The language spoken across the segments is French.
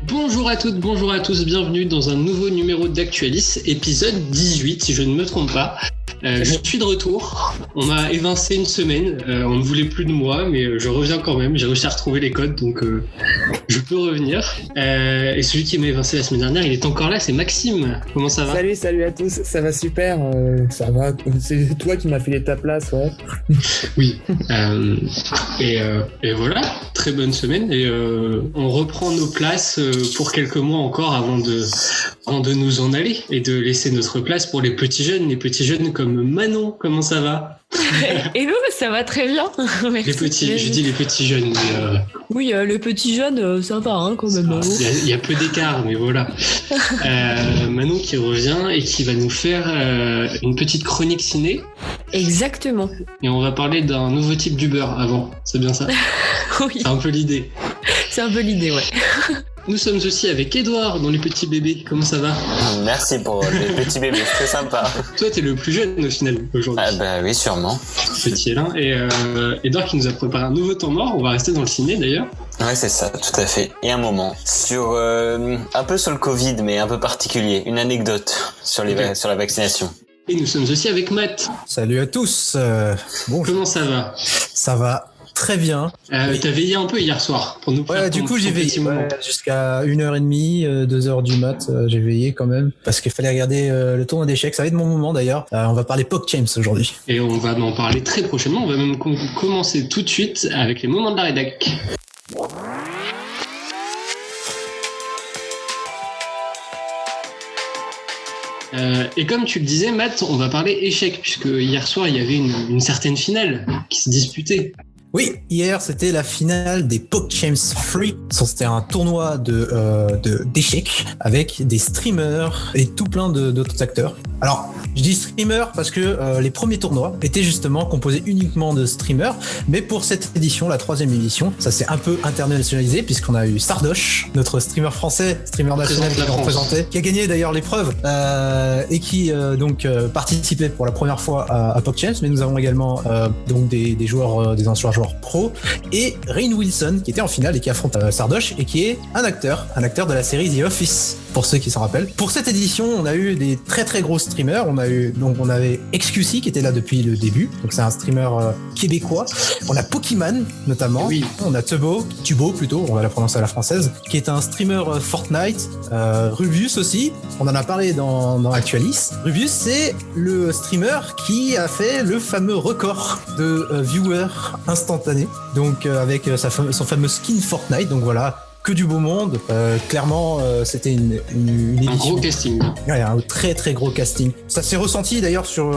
Bonjour à toutes, bonjour à tous, bienvenue dans un nouveau numéro d'Actualis, épisode 18 si je ne me trompe pas. Je suis de retour, on m'a évincé une semaine, on ne voulait plus de moi mais je reviens quand même, j'ai réussi à retrouver les codes donc je peux revenir. Et celui qui m'a évincé la semaine dernière, il est encore là, c'est Maxime, comment ça va ? Salut à tous, ça va super, ça va, c'est toi qui m'as filé ta place, ouais. Oui, et voilà, très bonne semaine et on reprend nos places pour quelques mois encore avant de nous en aller et de laisser notre place pour les petits jeunes comme Manon, comment ça va ? Hello, ça va très bien. Merci. Je dis les petits jeunes, mais oui, les petits jeunes, sympa hein, quand même. Il y a peu d'écart, mais voilà. Manon qui revient et qui va nous faire une petite chronique ciné. Exactement. Et on va parler d'un nouveau type d'Uber avant, c'est bien ça ? Oui. C'est un peu l'idée. C'est un peu l'idée, ouais. Nous sommes aussi avec Edouard dans Les Petits Bébés. Comment ça va ? Merci pour les petits bébés, c'est sympa. Toi, t'es le plus jeune au final aujourd'hui. Ah bah oui, sûrement. Petit Hélène. Et Edouard qui nous a préparé un nouveau temps mort. On va rester dans le ciné d'ailleurs. Ouais, c'est ça, tout à fait. Et un moment sur un peu sur le Covid, mais un peu particulier. Une anecdote sur sur la vaccination. Et nous sommes aussi avec Matt. Salut à tous. Bonjour. Comment ça va ? Ça va très bien. Oui. T'as veillé un peu hier soir pour nous faire ouais, du coup j'ai veillé jusqu'à 1h30, 2h du mat, j'ai veillé quand même parce qu'il fallait regarder le tournoi d'échecs. Ça va être mon moment d'ailleurs. On va parler PogChamps aujourd'hui. Et on va en parler très prochainement. On va même commencer tout de suite avec les moments de la rédac. Et comme tu le disais, Matt, on va parler échecs puisque hier soir il y avait une certaine finale qui se disputait. Oui, hier c'était la finale des PogChamps Free. C'était un tournoi d'échecs avec des streamers et tout plein d'autres acteurs. Alors, je dis streamers parce que les premiers tournois étaient justement composés uniquement de streamers, mais pour cette édition, la 3e édition, ça s'est un peu internationalisé puisqu'on a eu Sardoche, notre streamer français, streamer national qui représentait, qui a gagné d'ailleurs l'épreuve et qui participait pour la première fois à PogChamps. Mais nous avons également donc des joueurs, des anciens joueurs pro, et Rainn Wilson qui était en finale et qui affronte Sardoche et qui est un acteur de la série The Office, pour ceux qui s'en rappellent. Pour cette édition, on a eu des très très gros streamers. On avait XQC qui était là depuis le début, donc c'est un streamer québécois. On a Pokémon notamment. Oui. On a Tubo plutôt, on va la prononcer à la française, qui est un streamer Fortnite. Rubius aussi, on en a parlé dans Actualis. Rubius, c'est le streamer qui a fait le fameux record de viewers instantanés, donc avec son fameux skin Fortnite. Donc voilà, que du beau monde. Clairement, c'était une édition. Un gros casting. Ouais, un très très gros casting. Ça s'est ressenti d'ailleurs sur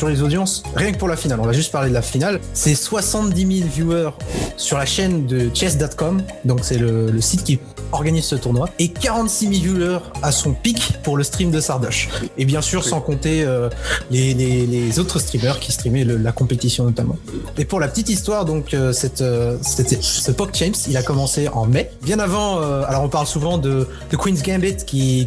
les audiences. Rien que pour la finale, on va juste parler de la finale. C'est 70 000 viewers sur la chaîne de chess.com, donc c'est le site qui organise ce tournoi, et 46 000 viewers à son pic pour le stream de Sardoche. Et bien sûr, sans compter les autres streamers qui streamaient la compétition notamment. Et pour la petite histoire, donc ce PogChamps, il a commencé en mai, bien avant. Alors on parle souvent de Queen's Gambit qui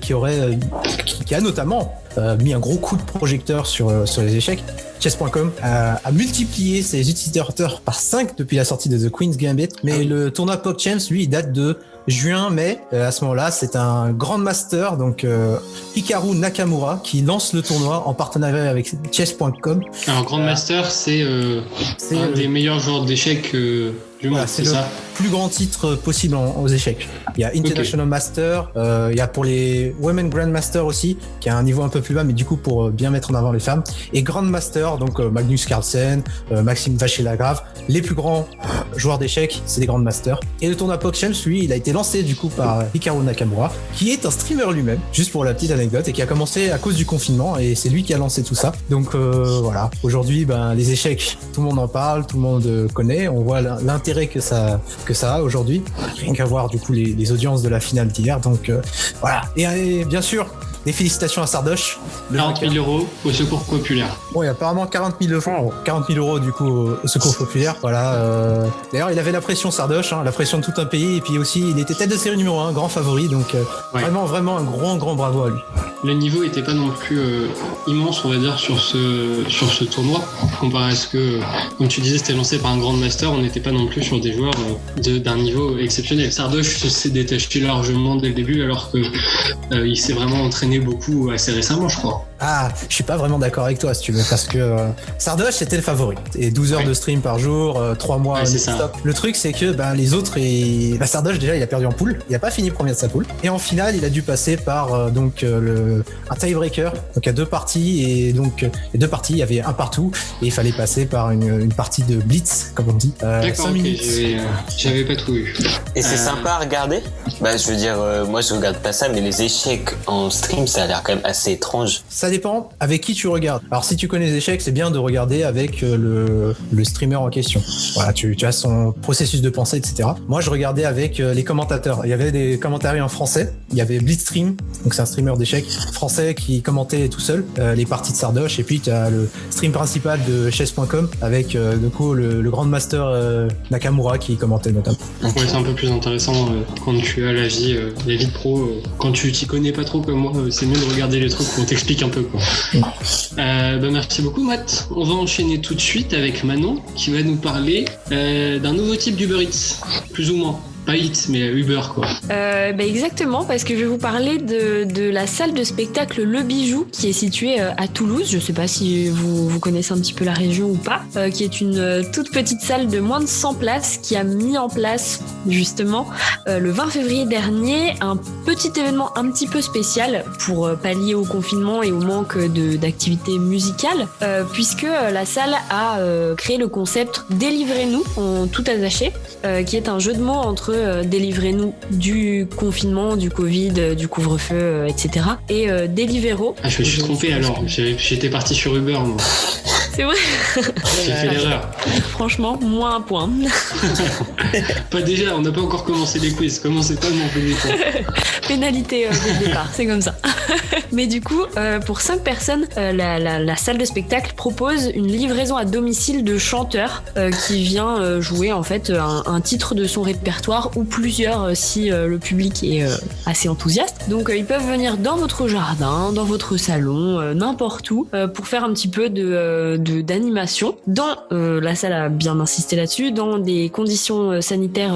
a notamment mis un gros coup de projecteur sur les échecs. Chess.com a multiplié ses utilisateurs par 5 depuis la sortie de The Queen's Gambit, mais le tournoi PogChamps, lui, il date de juin-mai. À ce moment-là, c'est un Grandmaster, donc Hikaru Nakamura, qui lance le tournoi en partenariat avec Chess.com. Alors Grandmaster, c'est un des meilleurs joueurs d'échecs du monde, c'est ça. Plus grand titre possible aux échecs. Il y a International Master, il y a pour les Women Grandmaster aussi, qui a un niveau un peu plus bas, mais du coup pour bien mettre en avant les femmes. Et Grandmaster, donc Magnus Carlsen, Maxime Vachier-Lagrave, les plus grands joueurs d'échecs, c'est des Grandmasters. Et le tournoi PogChamps, lui, il a été lancé du coup par Hikaru Nakamura, qui est un streamer lui-même, juste pour la petite anecdote, et qui a commencé à cause du confinement, et c'est lui qui a lancé tout ça. Donc voilà, aujourd'hui, les échecs, tout le monde en parle, tout le monde connaît, on voit l'intérêt que ça a aujourd'hui, rien qu'à voir du coup les audiences de la finale d'hier. Donc voilà, et bien sûr des félicitations à Sardoche. 40 000 euros au secours populaire. Bon, et apparemment 40 000 euros du coup au secours populaire. Voilà. D'ailleurs, il avait la pression Sardoche, la pression de tout un pays, et puis aussi il était tête de série numéro 1, grand favori, donc vraiment un grand bravo à lui. Le niveau était pas non plus immense, on va dire, sur ce tournoi, comparé à ce que, comme tu disais, c'était lancé par un Grandmaster, on n'était pas non plus sur des joueurs d'un niveau exceptionnel. Sardoche s'est détaché largement dès le début, alors que il s'est vraiment entraîné beaucoup assez récemment, je crois. Ah, je suis pas vraiment d'accord avec toi, si tu veux, parce que Sardoche c'était le favori. Et 12 heures de stream par jour, 3 mois stop. Le truc, c'est que les autres, Sardoche, déjà, il a perdu en poule. Il a pas fini premier de sa poule. Et en finale, il a dû passer par un tiebreaker, donc à 2 parties. Et donc, les 2 parties, il y avait un partout. Et il fallait passer par une partie de blitz, comme on dit. D'accord, 5 minutes. J'avais pas tout vu. Et c'est sympa à regarder. Je veux dire, moi je regarde pas ça, mais les échecs en stream, ça a l'air quand même assez étrange. Ça dépend avec qui tu regardes. Alors si tu connais les échecs, c'est bien de regarder avec le streamer en question. Voilà, tu as son processus de pensée, etc. Moi, je regardais avec les commentateurs. Il y avait des commentaires en français. Il y avait Blitzstream, donc c'est un streamer d'échecs français qui commentait tout seul les parties de Sardoche. Et puis tu as le stream principal de chess.com avec du coup le Grandmaster Nakamura qui commentait notamment. Ouais, c'est un peu plus intéressant quand tu as la vie de pro. Quand tu t'y connais pas trop comme moi, c'est mieux de regarder les trucs où on t'explique un peu, quoi. Merci beaucoup, Matt. On va enchaîner tout de suite avec Manon qui va nous parler d'un nouveau type d'Uber Eats, plus ou moins. Pas Eats, mais Uber, quoi. Exactement, parce que je vais vous parler de la salle de spectacle Le Bijou, qui est située à Toulouse. Je sais pas si vous connaissez un petit peu la région ou pas, qui est une toute petite salle de moins de 100 places qui a mis en place, justement, le 20 février dernier, un petit événement un petit peu spécial pour pallier au confinement et au manque d'activités musicales, puisque la salle a créé le concept Délivrez-nous en tout attaché, qui est un jeu de mots entre délivrez-nous du confinement, du Covid, du couvre-feu, etc. et Deliveroo. Je me suis trompé alors, j'étais parti sur Uber, moi. C'est vrai. J'ai fait l'erreur. Franchement, moins un point. Pas déjà, on n'a pas encore commencé les quiz, commencez pas à m'en donner point. Pénalité dès le départ, c'est comme ça. Mais du coup, pour 5 personnes, la salle de spectacle propose une livraison à domicile de chanteurs qui vient jouer en fait un titre de son répertoire ou plusieurs si le public est assez enthousiaste. Donc ils peuvent venir dans votre jardin, dans votre salon, n'importe où, pour faire un petit peu d'animation. Dans la salle a bien insisté là-dessus, dans des conditions sanitaires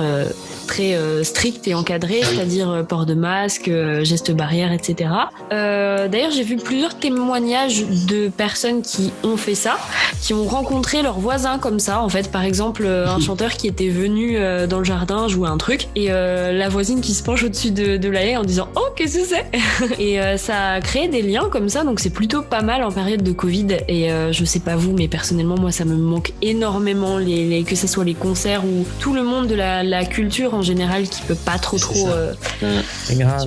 très strictes et encadrées, c'est-à-dire port de masque, gestes barrières, etc. D'ailleurs, j'ai vu plusieurs témoignages de personnes qui ont fait ça, qui ont rencontré leurs voisins comme ça. En fait, par exemple, un chanteur qui était venu dans le jardin jouer un truc et la voisine qui se penche au-dessus de la haie en disant « Oh, qu'est-ce que c'est ?» Et ça a créé des liens comme ça, donc c'est plutôt pas mal en période de Covid. Et je sais pas vous, mais personnellement, moi, ça me manque énormément, que ce soit les concerts ou tout le monde de la culture en général qui peut pas trop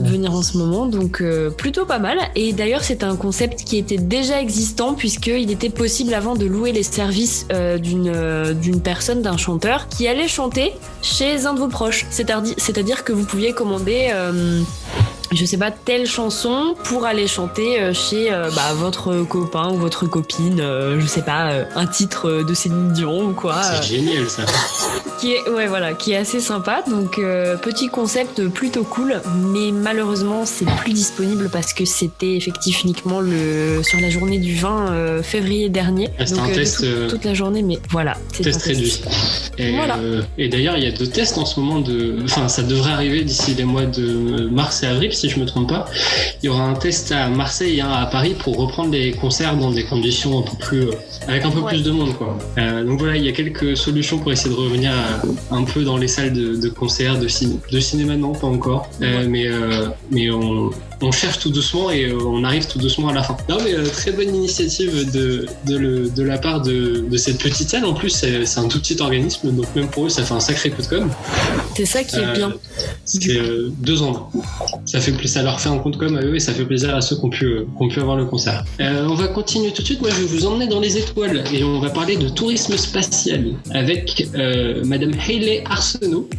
venir en ce moment. Donc plutôt pas mal. Et d'ailleurs, c'est un concept qui était déjà existant puisqu'il était possible avant de louer les services d'une personne, d'un chanteur qui allait chanter chez un de vos proches. C'est-à-dire que vous pouviez commander je sais pas, telle chanson pour aller chanter chez votre copain ou votre copine, je sais pas, un titre de Céline Dion ou quoi. C'est génial ça. Qui est assez sympa. Donc petit concept plutôt cool, mais malheureusement c'est plus disponible parce que c'était effectif uniquement sur la journée du 20 février dernier. Ah, c'était donc un test toute la journée, mais voilà. C'est test réduit. Et, voilà. Et d'ailleurs il y a 2 tests en ce moment ça devrait arriver d'ici les mois de mars et avril si je me trompe pas. Il y aura un test à Marseille et un à Paris pour reprendre les concerts dans des conditions un peu plus avec un peu plus de monde, quoi. Donc voilà, il y a quelques solutions pour essayer de revenir un peu dans les salles de concert, de cinéma, non pas encore, mais on cherche tout doucement et on arrive tout doucement à la fin. Non mais très bonne initiative de la part de cette petite salle. En plus c'est un tout petit organisme, donc même pour eux ça fait un sacré coup de com'. C'est ça qui est bien. C'est 2 ans. Ça leur fait un compte com' à eux et ça fait plaisir à ceux qui ont pu avoir le concert. On va continuer tout de suite. Moi je vais vous emmener dans les étoiles et on va parler de tourisme spatial avec Madame Hayley Arsenault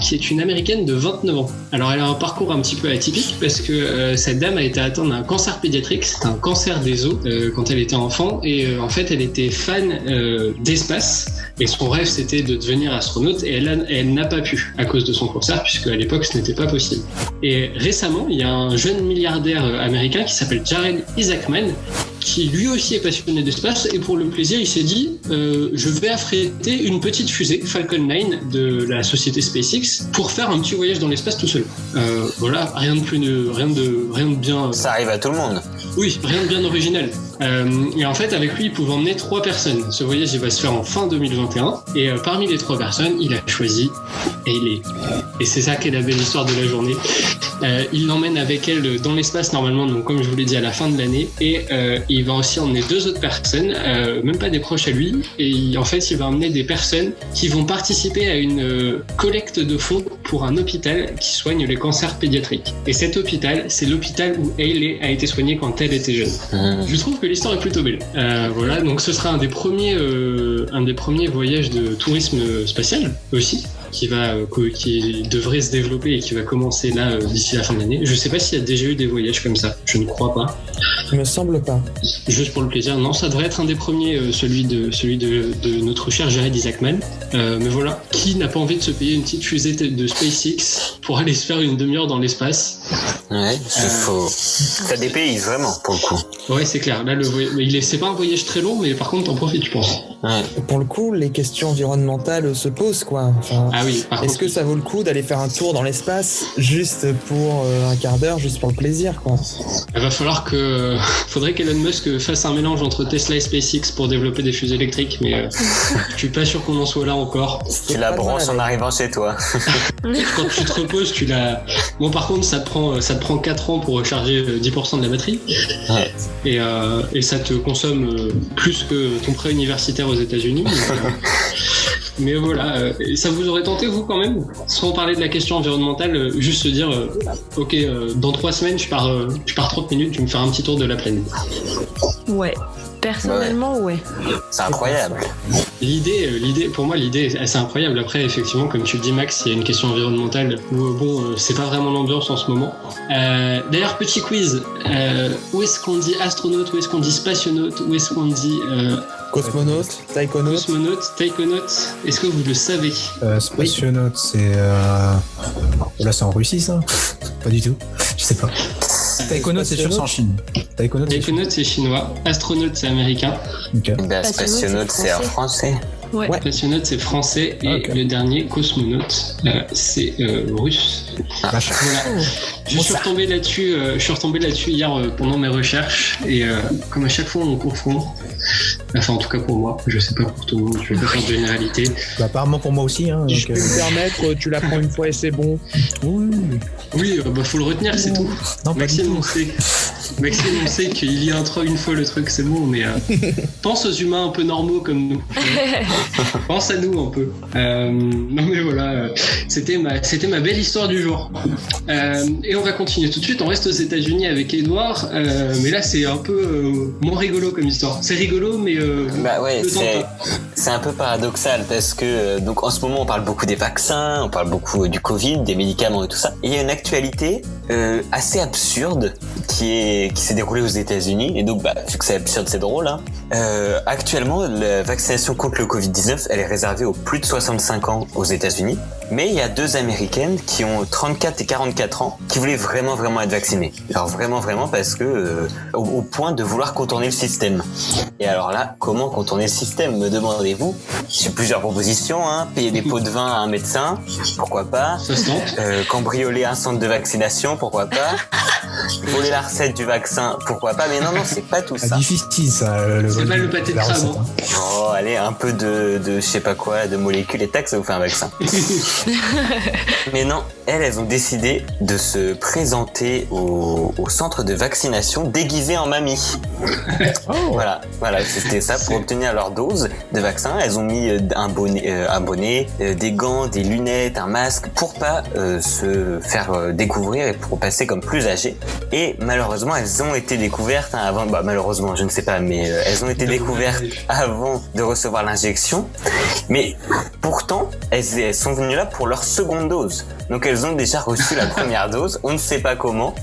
qui est une américaine de 29 ans. Alors elle a un parcours un petit peu atypique parce que cette dame a été atteinte d'un cancer pédiatrique, c'est un cancer des os quand elle était enfant et en fait elle était fan d'espace et son rêve c'était de devenir astronaute et elle n'a pas pu à cause de son cancer puisque à l'époque ce n'était pas possible. Et récemment il y a un jeune milliardaire américain qui s'appelle Jared Isaacman qui lui aussi est passionné d'espace et pour le plaisir il s'est dit je vais affréter une petite fusée Falcon 9 de la société SpaceX pour faire un petit voyage dans l'espace tout seul. Voilà, rien de bien. Ça arrive à tout le monde. Oui, rien de bien original. Et en fait, avec lui, il pouvait emmener 3 personnes. Ce voyage, il va se faire en fin 2021. Et parmi les 3 personnes, il a choisi Hayley. Et c'est ça qui est la belle histoire de la journée. Il l'emmène avec elle dans l'espace normalement, donc comme je vous l'ai dit, à la fin de l'année. Et il va aussi emmener 2 autres personnes, même pas des proches à lui. Et en fait, il va emmener des personnes qui vont participer à une collecte de fonds pour un hôpital qui soigne les cancers pédiatriques. Et cet hôpital, c'est l'hôpital où Hayley a été soignée quand elle était jeune. Je trouve que l'histoire est plutôt belle. Voilà, donc ce sera un des premiers voyages de tourisme spatial aussi. Qui devrait se développer et qui va commencer là d'ici la fin de l'année. Je sais pas s'il y a déjà eu des voyages comme ça, je ne crois pas. Il me semble pas. Juste pour le plaisir, non, ça devrait être un des premiers, celui de notre cher Jared Isaacman. Mais voilà, qui n'a pas envie de se payer une petite fusée de SpaceX pour aller se faire une demi-heure dans l'espace? Ouais, c'est faux. Ça dépayse vraiment pour le coup. Ouais, c'est clair. Là, c'est pas un voyage très long, mais par contre, t'en profites, je pense. Ouais. Pour le coup, les questions environnementales se posent, quoi. Enfin, ah oui, est-ce que ça vaut le coup d'aller faire un tour dans l'espace juste pour un quart d'heure, juste pour le plaisir, quoi? Il va falloir faudrait qu'Elon Musk fasse un mélange entre Tesla et SpaceX pour développer des fusées électriques, mais je suis pas sûr qu'on en soit là encore. Tu la branches en arrivant chez toi. Quand tu te reposes, tu la... Bon, par contre, ça te prend 4 ans pour recharger 10% de la batterie. Ouais. Et ça te consomme plus que ton prêt universitaire aux États-Unis. Mais voilà, ça vous aurait tenté, vous, quand même, sans parler de la question environnementale, juste se dire ok, dans 3 semaines, je pars 30 minutes, je vais me faire un petit tour de la planète. Ouais. Personnellement, ouais. C'est incroyable. L'idée, pour moi, l'idée est assez incroyable. Après, effectivement, comme tu le dis, Max, il y a une question environnementale où, c'est pas vraiment l'ambiance en ce moment. D'ailleurs, petit quiz. Où est-ce qu'on dit astronaute? Où est-ce qu'on dit spationaute? Où est-ce qu'on dit... Cosmonaute, taïkonaute. Cosmonaute, taïkonaute. Est-ce que vous le savez? Spationaute, c'est... Là, c'est en Russie, ça? Pas du tout. Je sais pas. Taïkonaute, c'est sûr, c'est en Chine. Taïkonaute, c'est chinois. Astronaute, c'est américain. Ok. Ben, spationaute, c'est en français. Ouais. Spationaute, c'est français. Et le dernier, cosmonaute, c'est russe. Vache. Voilà. Je suis retombé là-dessus hier pendant mes recherches. Et comme à chaque fois, on confond. Enfin, en tout cas pour moi. Je sais pas pour tout le monde. Je vais pas faire de généralité. Bah, apparemment pour moi aussi. Hein, Je peux me permettre, tu l'apprends une fois et c'est bon. Oui, faut le retenir, c'est tout. Non, pas du Maxime, tout. on sait qu'il y a une fois le truc, c'est bon, mais pense aux humains un peu normaux comme nous. Pense à nous un peu. Non mais voilà, c'était ma belle histoire du jour. Et on va continuer tout de suite. On reste aux États-Unis avec Edouard, mais là c'est un peu moins rigolo comme histoire. C'est rigolo, mais bah ouais, le temps c'est un peu paradoxal parce que donc en ce moment on parle beaucoup des vaccins, on parle beaucoup du Covid, des médicaments et tout ça. Et il y a une actualité assez absurde qui s'est déroulée aux États-Unis et donc vu que c'est absurde, c'est drôle. Hein. Actuellement, la vaccination contre le Covid-19, elle est réservée aux plus de 65 ans aux États-Unis. Mais il y a 2 Américaines qui ont 34 et 44 ans qui voulaient vraiment être vaccinées. Alors vraiment parce que au point de vouloir contourner le système. Et alors là, comment contourner le système, me demandez-vous? J'ai plusieurs propositions. Hein. Payer des pots de vin à un médecin, pourquoi pas. Cambrioler un centre de vaccination, pourquoi pas. Voler la recette du vaccin, pourquoi pas. Mais non, c'est pas tout ça. Difficile ça. C'est pas le pâté de crabe. Oh, allez, un peu de je sais pas quoi, de molécules et tac, ça vous fait un vaccin. Mais non, elles ont décidé de se présenter au centre de vaccination déguisées en mamie. Oh. Voilà, c'était ça pour obtenir leur dose de vaccin. Elles ont mis un bonnet, des gants, des lunettes, un masque pour pas se faire découvrir et pour passer comme plus âgées. Et malheureusement, elles ont été découvertes avant. Malheureusement, je ne sais pas, mais elles ont été découvertes avant de recevoir l'injection, mais pourtant elles sont venues là pour leur seconde dose. Donc elles ont déjà reçu la première dose, on ne sait pas comment.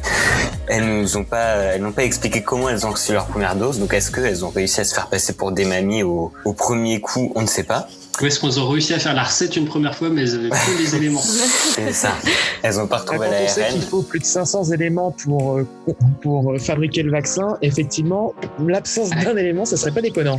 Elles n'ont pas expliqué comment elles ont reçu leur première dose. Donc est-ce qu'elles ont réussi à se faire passer pour des mamies au premier coup, on ne sait pas. Ou est-ce qu'on a réussi à faire la recette une première fois, mais elles avaient plus les éléments? C'est ça. Elles ont pas retrouvé Quand on sait l'ARN. qu'il faut plus de 500 éléments pour fabriquer le vaccin, effectivement, l'absence d'un élément, ça serait pas déconnant.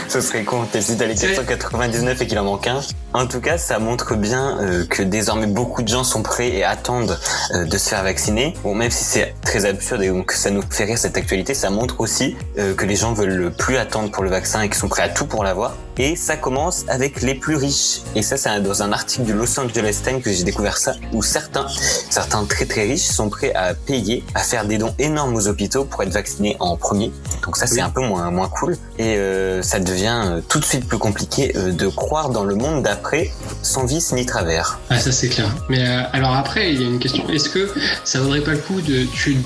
Ce serait con, t'es si t'as les 499 et qu'il en manque un. En tout cas, ça montre bien que désormais beaucoup de gens sont prêts et attendent de se faire vacciner. Bon, même si c'est très absurde et donc ça nous fait rire cette actualité, ça montre aussi que les gens veulent plus attendre pour le vaccin et qu'ils sont prêts à tout pour l'avoir. Et ça commence avec les plus riches. Et ça, c'est dans un article du Los Angeles Times que j'ai découvert ça, où certains très très riches sont prêts à payer, à faire des dons énormes aux hôpitaux pour être vaccinés en premier. Donc ça, c'est un peu moins cool. Et ça devient tout de suite plus compliqué de croire dans le monde d'après sans vice ni travers. Ah, ça c'est clair. Mais alors après, il y a une question. Est-ce que ça vaudrait pas le coup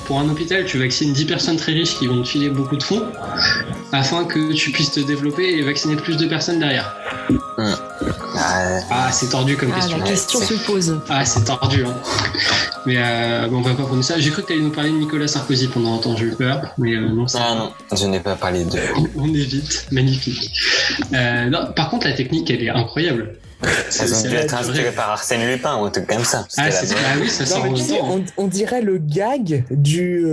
pour un hôpital, tu vaccines 10 personnes très riches qui vont te filer beaucoup de fonds afin que tu puisses te développer et vacciner plus de personnes derrière? Ah, c'est tordu comme question. La question se pose. Ah, c'est tordu, hein. Mais bon, on va pas prendre ça. J'ai cru que tu allais nous parler de Nicolas Sarkozy pendant un temps, j'ai eu peur. Mais non, c'est... Ah non, je n'ai pas parlé de... On évite, magnifique. Non, par contre, la technique, elle est incroyable. Elles ont dû être inspirées par Arsène Lupin ou un truc comme ça. Ah oui, ça sort aussi. On dirait le gag du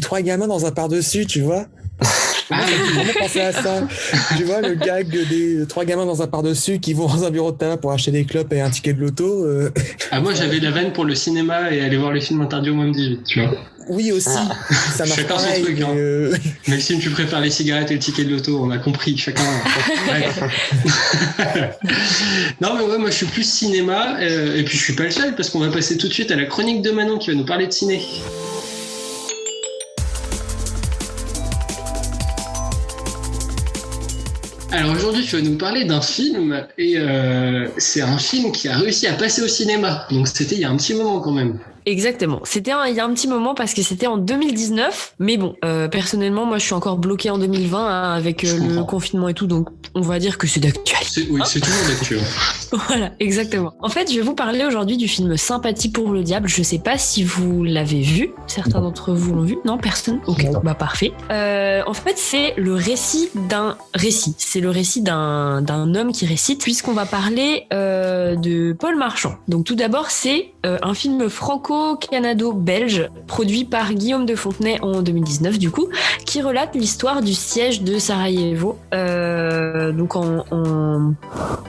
3 gamins dans un par-dessus, tu vois. Moi, ça me fait vraiment penser à ça. Tu vois, le gag des 3 gamins dans un par-dessus qui vont dans un bureau de tabac pour acheter des clopes et un ticket de loto. Ah, moi, j'avais la vanne pour le cinéma et aller voir les films interdits au moins de 18, tu vois. Oui, aussi. Ça marche chacun pareil. son truc, hein. Maxime, tu préfères les cigarettes et le ticket de loto, on a compris, chacun. Non, mais ouais, moi, je suis plus cinéma, et puis je suis pas le seul, parce qu'on va passer tout de suite à la chronique de Manon qui va nous parler de ciné. Alors aujourd'hui, tu vas nous parler d'un film, et c'est un film qui a réussi à passer au cinéma. Donc c'était il y a un petit moment quand même. Exactement. C'était il y a un petit moment parce que c'était en 2019. Mais bon, personnellement, moi, je suis encore bloquée en 2020 hein, avec le confinement et tout. Donc, on va dire que c'est d'actualité. Oui, c'est toujours d'actualité. Voilà, exactement. En fait, je vais vous parler aujourd'hui du film Sympathie pour le diable. Je sais pas si vous l'avez vu. Certains d'entre vous l'ont vu. Non, personne. Ok, bah parfait. En fait, c'est le récit d'un récit. C'est le récit d'un homme qui récite, puisqu'on va parler de Paul Marchand. Donc, tout d'abord, c'est un film franco-canado-belge produit par Guillaume de Fontenay en 2019, du coup, qui relate l'histoire du siège de Sarajevo, donc en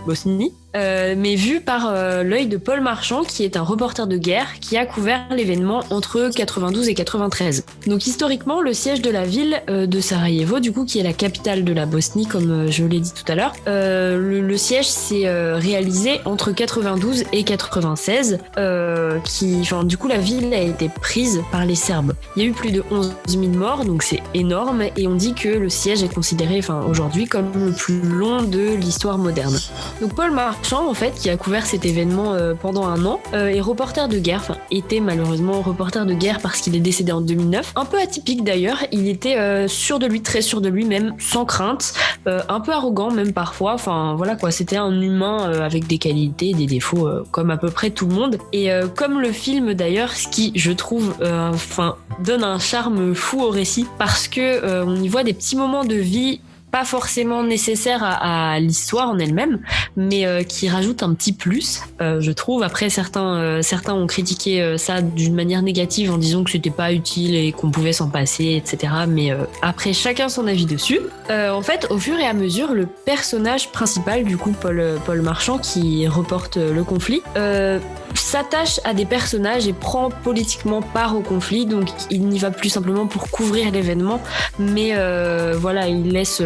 Bosnie. Mais vu par l'œil de Paul Marchand, qui est un reporter de guerre qui a couvert l'événement entre 92 et 93. Donc historiquement, le siège de la ville de Sarajevo, du coup, qui est la capitale de la Bosnie, comme je l'ai dit tout à l'heure, le siège s'est réalisé entre 92 et 96, du coup, la ville a été prise par les Serbes. Il y a eu plus de 11 000 morts, donc c'est énorme, et on dit que le siège est considéré, aujourd'hui, comme le plus long de l'histoire moderne. Donc Paul Marchand, en fait, qui a couvert cet événement pendant un an, est reporter de guerre, était malheureusement reporter de guerre parce qu'il est décédé en 2009. Un peu atypique d'ailleurs, il était sûr de lui, très sûr de lui, même sans crainte, un peu arrogant même parfois, voilà quoi, c'était un humain avec des qualités, des défauts, comme à peu près tout le monde. Et comme le film d'ailleurs, ce qui, je trouve, donne un charme fou au récit, parce que on y voit des petits moments de vie pas forcément nécessaire à l'histoire en elle-même, mais qui rajoute un petit plus, je trouve. Après, certains ont critiqué ça d'une manière négative en disant que c'était pas utile et qu'on pouvait s'en passer, etc. Mais après, chacun son avis dessus. En fait, au fur et à mesure, le personnage principal, du coup, Paul Marchand, qui reporte le conflit, s'attache à des personnages et prend politiquement part au conflit. Donc, il n'y va plus simplement pour couvrir l'événement, mais voilà, il laisse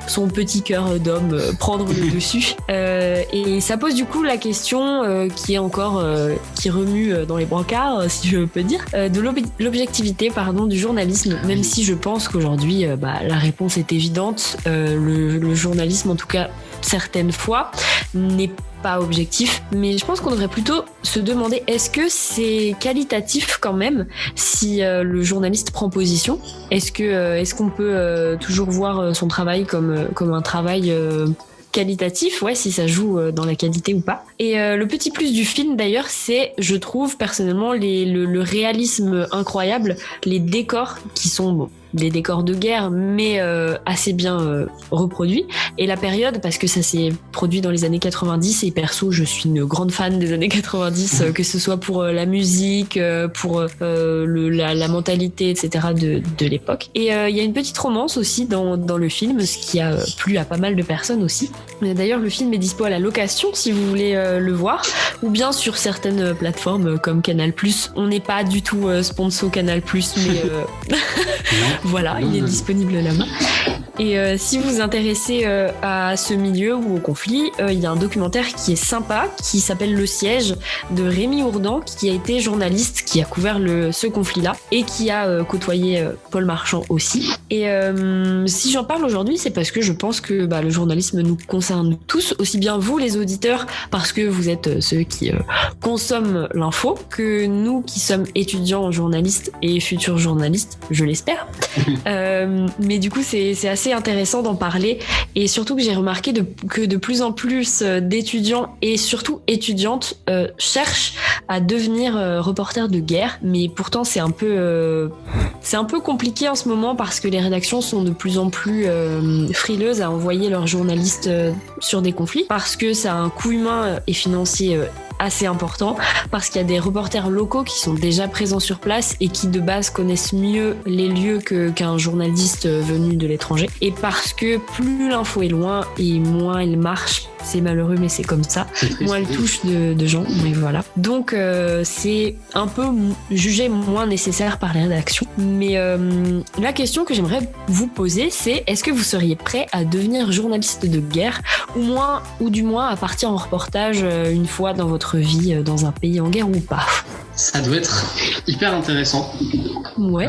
son petit cœur d'homme prendre le dessus. Et ça pose du coup la question qui remue dans les brancards, si je peux dire, de l'objectivité du journalisme, même si je pense qu'aujourd'hui la réponse est évidente. Le journalisme, en tout cas certaines fois, n'est pas objectif. Mais je pense qu'on devrait plutôt se demander est-ce que c'est qualitatif quand même si le journaliste prend position. Est-ce qu'on peut toujours voir son travail comme un travail qualitatif, ouais, si ça joue dans la qualité ou pas. Et le petit plus du film d'ailleurs, c'est, je trouve personnellement, le réalisme incroyable, les décors qui sont des décors de guerre, mais assez bien reproduits. Et la période, parce que ça s'est produit dans les années 90, et perso, je suis une grande fan des années 90, que ce soit pour la musique, pour la mentalité, etc. de l'époque. Et il y a une petite romance aussi dans le film, ce qui a plu à pas mal de personnes aussi. D'ailleurs, le film est dispo à la location si vous voulez le voir, ou bien sur certaines plateformes comme Canal+. On n'est pas du tout sponsor Canal+, mais voilà, il est disponible là-bas. Et si vous vous intéressez à ce milieu ou au conflit, il y a un documentaire qui est sympa, qui s'appelle Le Siège, de Rémi Ourdan, qui a été journaliste, qui a couvert ce conflit-là, et qui a côtoyé Paul Marchand aussi. Et si j'en parle aujourd'hui, c'est parce que je pense que le journalisme nous concerne tous, aussi bien vous les auditeurs, parce que vous êtes ceux qui consomment l'info, que nous qui sommes étudiants journalistes et futurs journalistes, je l'espère. Mais du coup, c'est assez intéressant d'en parler, et surtout que j'ai remarqué que de plus en plus d'étudiants et surtout étudiantes cherchent à devenir reporters de guerre, mais pourtant c'est un peu compliqué en ce moment parce que les rédactions sont de plus en plus frileuses à envoyer leurs journalistes sur des conflits, parce que ça a un coût humain et financier assez important, parce qu'il y a des reporters locaux qui sont déjà présents sur place et qui de base connaissent mieux les lieux qu'un journaliste venu de l'étranger, et parce que plus l'info est loin et moins elle marche, c'est malheureux mais c'est comme ça, moins elle touche de gens, mais voilà. Donc c'est un peu jugé moins nécessaire par les rédactions. Mais la question que j'aimerais vous poser, c'est est-ce que vous seriez prêt à devenir journaliste de guerre, ou du moins à partir en reportage une fois dans votre vie dans un pays en guerre ou pas? Ça doit être hyper intéressant. Ouais.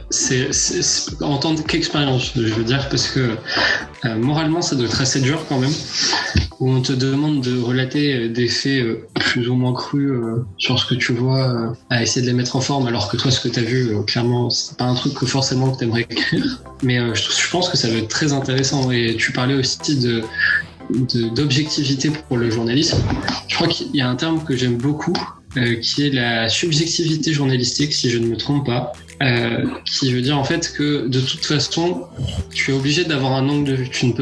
C'est en tant qu'expérience, je veux dire, parce que moralement ça doit être assez dur quand même, où on te demande de relater des faits plus ou moins crus sur ce que tu vois, à essayer de les mettre en forme, alors que toi ce que tu as vu, clairement c'est pas un truc que forcément que tu aimerais écrire. Mais je pense que ça va être très intéressant. Et tu parlais aussi d'objectivité pour le journalisme. Je crois qu'il y a un terme que j'aime beaucoup, qui est la subjectivité journalistique, si je ne me trompe pas, qui veut dire en fait que de toute façon tu es obligé d'avoir un angle de vue. Tu ne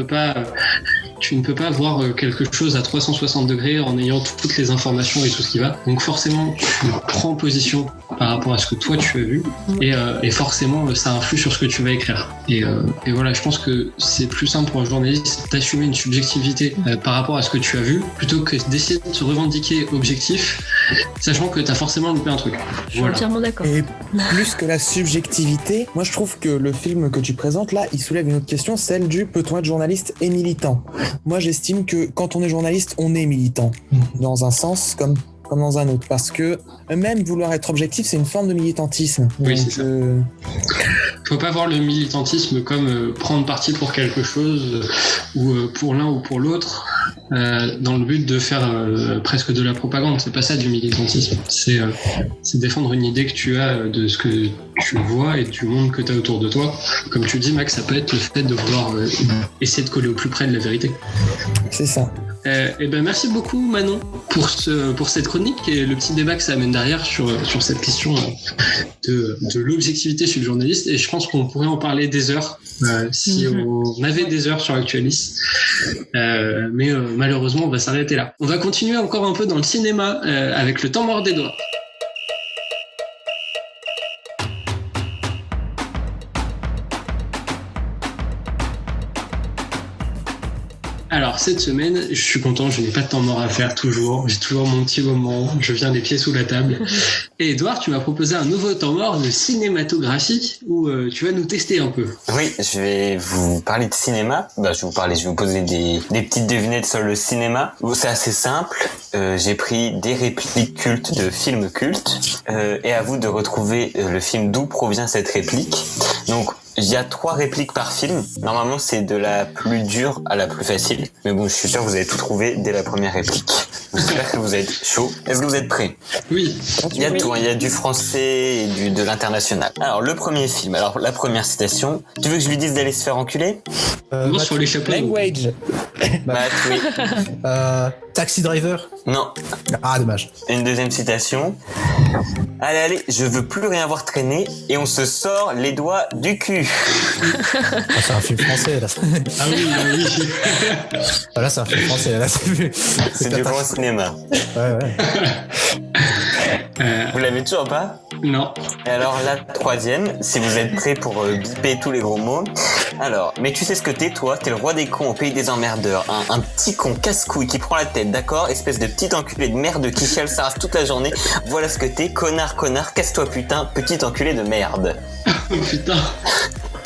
peux pas voir quelque chose à 360 degrés en ayant toutes les informations et tout ce qui va. Donc forcément tu prends position par rapport à ce que toi tu as vu, et forcément ça influe sur ce que tu vas écrire. Et voilà, je pense que c'est plus simple pour un journaliste d'assumer une subjectivité par rapport à ce que tu as vu, plutôt que d'essayer de se revendiquer objectif, sachant que tu as forcément loupé un truc. Je suis entièrement d'accord. Et plus que la subjectivité, moi je trouve que le film que tu présentes là, il soulève une autre question, celle du peut-on être journaliste et militant. Moi j'estime que quand on est journaliste, on est militant, dans un sens comme dans un autre, parce que même vouloir être objectif, c'est une forme de militantisme. Oui, donc, c'est ça. Faut pas voir le militantisme comme prendre parti pour quelque chose, ou pour l'un ou pour l'autre, dans le but de faire presque de la propagande. C'est pas ça du militantisme. C'est défendre une idée que tu as de ce que tu vois et du monde que tu as autour de toi. Comme tu dis, Max, ça peut être le fait de vouloir essayer de coller au plus près de la vérité. C'est ça. Et ben merci beaucoup Manon pour cette chronique et le petit débat que ça amène derrière sur cette question de l'objectivité chez le journaliste. Et je pense qu'on pourrait en parler des heures si on avait des heures sur Actualis, mais malheureusement on va s'arrêter là. On va continuer encore un peu dans le cinéma avec Le Temps mort d'Edouard. Alors cette semaine, je suis content, je n'ai pas de temps mort à faire toujours, j'ai toujours mon petit moment, je viens les pieds sous la table. Et Edouard, tu m'as proposé un nouveau temps mort de cinématographie où tu vas nous tester un peu. Oui, je vais vous parler de cinéma. Je vais vous poser des petites devinettes sur le cinéma. C'est assez simple. J'ai pris des répliques cultes de films cultes et à vous de retrouver le film d'où provient cette réplique. Donc il y a 3 répliques par film. Normalement, c'est de la plus dure à la plus facile. Mais bon, je suis sûr que vous allez tout trouver dès la première réplique. J'espère que vous êtes chaud. Est-ce que vous êtes prêts? Oui. Il y a tout, hein. Il y a du français et de l'international. Alors, le premier film. Alors, la première citation. Tu veux que je lui dise d'aller se faire enculer? Moi, sur les chapeaux. Language. Matt, oui. Taxi Driver. Non. Ah, dommage. Une deuxième citation. Allez, je veux plus rien voir traîner et on se sort les doigts du cul. Ah, c'est un film français, là. Ah oui, oui. Ah, là, c'est un film français, là. C'est du grand cinéma. Ouais, ouais. Vous l'avez toujours pas? Non. Et alors la troisième, si vous êtes prêts pour biper tous les gros mots. Alors, mais tu sais ce que t'es, toi? T'es le roi des cons au pays des emmerdeurs. Un petit con casse-couille qui prend la tête, d'accord? Espèce de petit enculé de merde qui chiale sa race toute la journée. Voilà ce que t'es, connard, casse-toi putain, petit enculé de merde. Oh putain.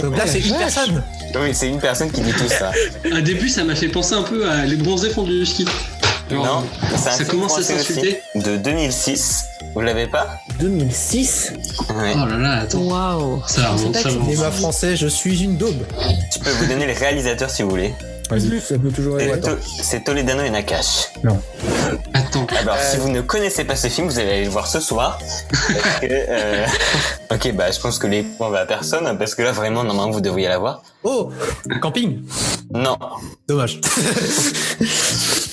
Donc là, c'est une personne. Oui, c'est une personne qui dit tout ça. Au début, ça m'a fait penser un peu à Les Bronzés font du ski. Alors, Non, c'est un ça film commence à français s'insulter. aussi, de 2006. Vous l'avez pas? 2006. Ouais. Oh là là, attends. Waouh. Ça remonte, pas ça que remonte. Cinéma français, je suis une daube. Je peux vous donner les réalisateurs si vous voulez. Vas-y, ça peut toujours C'est être. C'est Toledano et Nakache. Non. Attends. Alors, si vous ne connaissez pas ce film, vous allez aller le voir ce soir. Parce que, ok, bah, je pense que les points vont à personne, parce que là, vraiment, normalement, vous devriez l'avoir. Oh, camping. Non. Dommage.